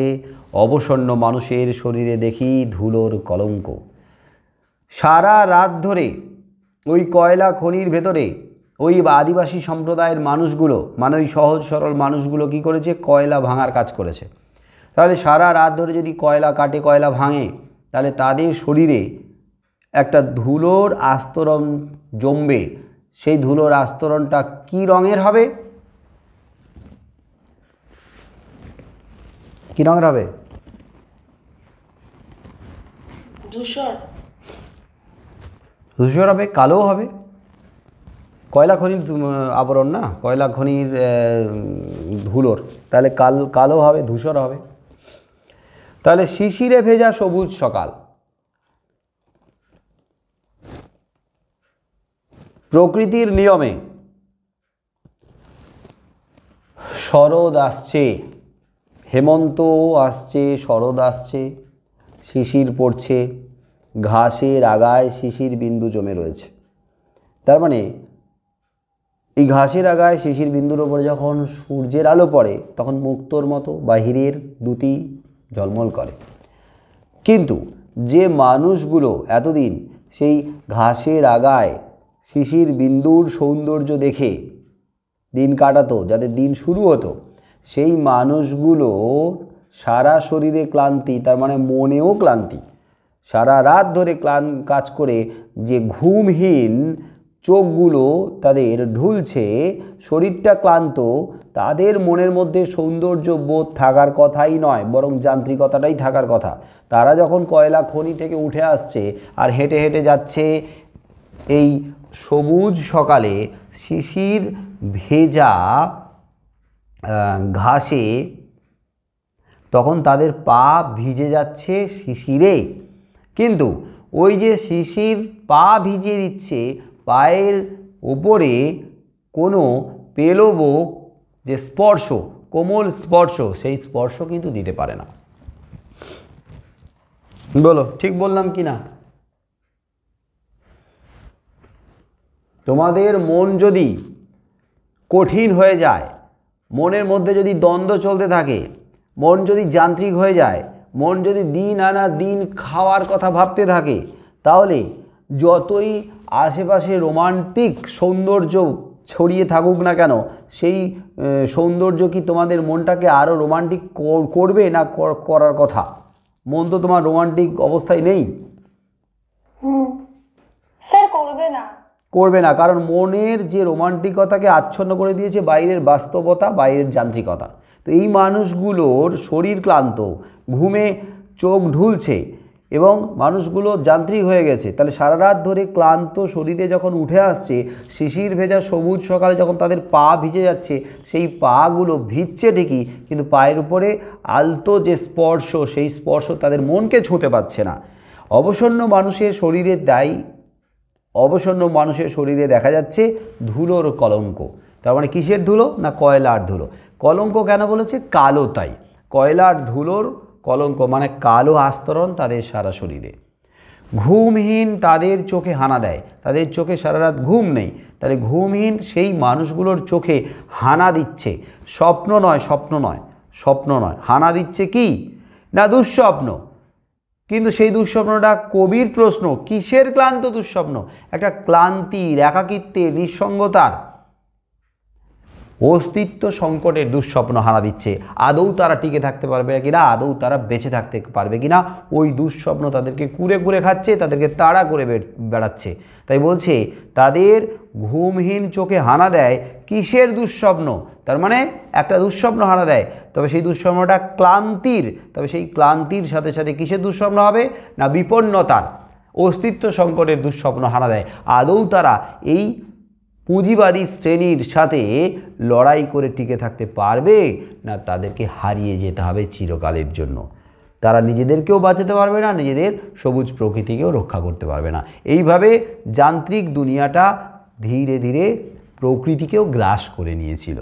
অবসন্ন মানুষের শরীরে দেখি ধুলোর কলঙ্ক। সারা রাত ধরে ওই কয়লা খনির ভেতরে ওই আদিবাসী সম্প্রদায়ের মানুষগুলো, মানে ওই সহজ সরল মানুষগুলো কী করেছে, কয়লা ভাঙার কাজ করেছে। তাহলে সারা রাত ধরে যদি কয়লা কাটে, কয়লা ভাঙে, তাহলে তাদের শরীরে একটা ধুলোর আস্তরণ জমবে। সেই ধুলোর আস্তরণটা কী রঙের হবে? কী রঙের হবে? ধূসর। ধূসর হবে, কালো হবে। কয়লা খনির আবরণ না, কয়লা খনির ধুলোর, তাহলে কালো হবে, ধূসর হবে। তাহলে শিশিরে ভেজা সবুজ সকাল, প্রকৃতির নিয়মে শরৎ আসছে, হেমন্ত আসছে, শরৎ আসছে, শিশির পড়ছে, ঘাসের আগায় শিশির বিন্দু জমে রয়েছে। তার মানে এই ঘাসের আগায় শিশির বিন্দুর ওপরে যখন সূর্যের আলো পড়ে তখন মুক্তোর মতো বাহিরের দুটি ঝলমল করে। কিন্তু যে মানুষগুলো এতদিন সেই ঘাসের আগায় শিশির বিন্দুর সৌন্দর্য দেখে দিন কাটাতো, যাদের দিন শুরু হতো, সেই মানুষগুলো সারা শরীরে ক্লান্তি, তার মানে মনেও ক্লান্তি। সারা রাত ধরে কাজ করে যে ঘুমহীন চোখগুলো তাদের ঢুলছে, শরীরটা ক্লান্ত, তাদের মনের মধ্যে সৌন্দর্য বোধ থাকার কথাই নয়, বরং যান্ত্রিকতাটাই থাকার কথা। তারা যখন কয়লা খনি থেকে উঠে আসছে আর হেঁটে হেঁটে যাচ্ছে এই সবুজ সকালে শিশির ভেজা ঘাসে, তখন তাদের পা ভিজে যাচ্ছে শিশিরে। কিন্তু ওই যে শিশির পা ভিজিয়ে দিচ্ছে, পায়ের ওপরে কোনো পেলবো যে স্পর্শ, কোমল স্পর্শ, সেই স্পর্শ কিন্তু দিতে পারে না। বলো ঠিক বললাম কি না? তোমাদের মন যদি কঠিন হয়ে যায়, মনের মধ্যে যদি দ্বন্দ্ব চলতে থাকে, মন যদি যান্ত্রিক হয়ে যায়, মন যদি দিন আনা দিন খাওয়ার কথা ভাবতে থাকে, তাহলে যতই আশেপাশে রোমান্টিক সৌন্দর্য ছড়িয়ে থাকুক না কেন, সেই সৌন্দর্য কি তোমাদের মনটাকে আরও রোমান্টিক করবে না করার কথা? মন তো তোমার রোমান্টিক অবস্থায় নেই। স্যার করবে না, করবে না, কারণ মনের যে রোমান্টিকতাকে আচ্ছন্ন করে দিয়েছে বাইরের বাস্তবতা, বাইরের যান্ত্রিকতা। তো এই মানুষগুলোর শরীর ক্লান্ত, ঘুমে চোখ ঢুলছে এবং মানুষগুলো যান্ত্রিক হয়ে গেছে। তাহলে সারা রাত ধরে ক্লান্ত শরীরে যখন উঠে আসছে, শিশির ভেজা সবুজ সকালে যখন তাদের পা ভিজে যাচ্ছে, সেই পাগুলো ভিজছে ঠিকই, কিন্তু পায়ের উপরে আলতো যে স্পর্শ, সেই স্পর্শ তাদের মনকে ছুঁতে পারছে না। অবসন্ন মানুষের শরীরে দেখা যাচ্ছে ধুলোর কলঙ্ক। তার মানে কিসের ধুলো? না কয়লার ধুলো। কলঙ্ক কেন বলেছে? কালো, তাই কয়লার ধুলোর কলঙ্ক মানে কালো আস্তরণ তাদের সারা শরীরে। ঘুমহীন তাদের চোখে হানা দেয়, তাদের চোখে সারা রাত ঘুম নেই, তাহলে ঘুমহীন সেই মানুষগুলোর চোখে হানা দিচ্ছে। স্বপ্ন নয়, হানা দিচ্ছে কি না? দুঃস্বপ্ন। কিন্তু সেই দুঃস্বপ্নটা কবির প্রশ্ন, কিসের ক্লান্ত দুঃস্বপ্ন? একটা ক্লান্তির, একাকিত্বের, নিঃসঙ্গতার, অস্তিত্ব সংকটের দুঃস্বপ্ন হানা দিচ্ছে। আদৌ তারা টিকে থাকতে পারবে কিনা, আদৌ তারা বেঁচে থাকতে পারবে কিনা, ওই দুঃস্বপ্ন তাদেরকে কুরে কুরে খাচ্ছে, তাদেরকে তাড়া করে বেড়াচ্ছে। তাই বলছে তাদের ঘুমহীন চোখে হানা দেয় কিসের দুঃস্বপ্ন? তার মানে একটা দুঃস্বপ্ন হানা দেয়, তবে সেই দুঃস্বপ্নটা ক্লান্তির। তবে সেই ক্লান্তির সাথে সাথে কিসের দুঃস্বপ্ন হবে? না বিপন্নতার, অস্তিত্ব সংকটের দুঃস্বপ্ন হানা দেয়। আদৌ তারা এই পুঁজিবাদী শ্রেণীর সাথে লড়াই করে টিকে থাকতে পারবে, না তাদেরকে হারিয়ে যেতে হবে চিরকালের জন্য। তারা নিজেদেরকেও বাঁচাতে পারবে না, নিজেদের সবুজ প্রকৃতিকেও রক্ষা করতে পারবে না। এইভাবে যান্ত্রিক দুনিয়াটা ধীরে ধীরে প্রকৃতিকেও গ্রাস করে নিয়েছিল।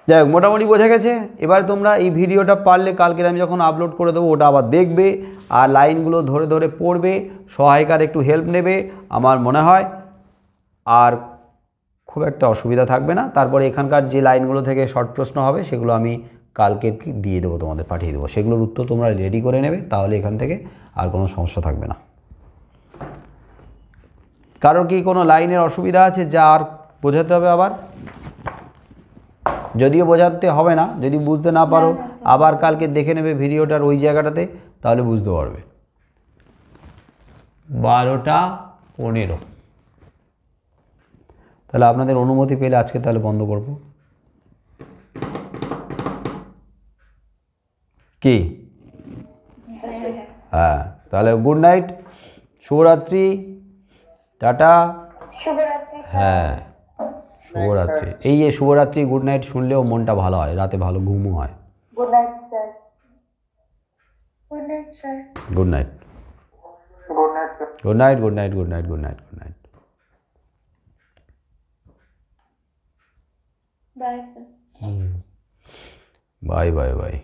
যাই হোক, মোটামুটি বোঝা গেছে। এবার তোমরা এই ভিডিওটা পারলে কালকে আমি যখন আপলোড করে দেবো ওটা আবার দেখবে, আর লাইনগুলো ধরে ধরে পড়বে, সহায়িকার একটু হেল্প নেবে। আমার মনে হয় আর খুব একটা অসুবিধা থাকবে না। তারপরে এখানকার যে লাইনগুলো থেকে শর্ট প্রশ্ন হবে সেগুলো আমি কালকে দিয়ে দেবো, তোমাদের পাঠিয়ে দেবো। সেগুলোর উত্তর তোমরা রেডি করে নেবে, তাহলে এখান থেকে আর কোনো সমস্যা থাকবে না। কারোর কি কোনো লাইনের অসুবিধা আছে যা আর বোঝাতে হবে আবার? যদিও বোঝাতে হবে না, যদি বুঝতে না পারো আবার কালকে দেখে নেবে ভিডিওটার ওই জায়গাটাতে, তাহলে বুঝতে পারবে। 12:15। তাহলে আপনাদের অনুমতি পেলে আজকে তাহলে বন্ধ করব কি? হ্যাঁ, তাহলে গুড নাইট, শুভরাত্রি, টাটা। শুভরাত্রি স্যার। হ্যাঁ, শুভরাত্রি। এই যে শুভরাত্রি গুড নাইট শুনলেও মনটা ভালো হয়, রাতে ভালো ঘুমও হয়। Good night sir. Good night sir. Good night, good night. Good night, good night, good night, good night, good night. Bye sir. Bye bye by.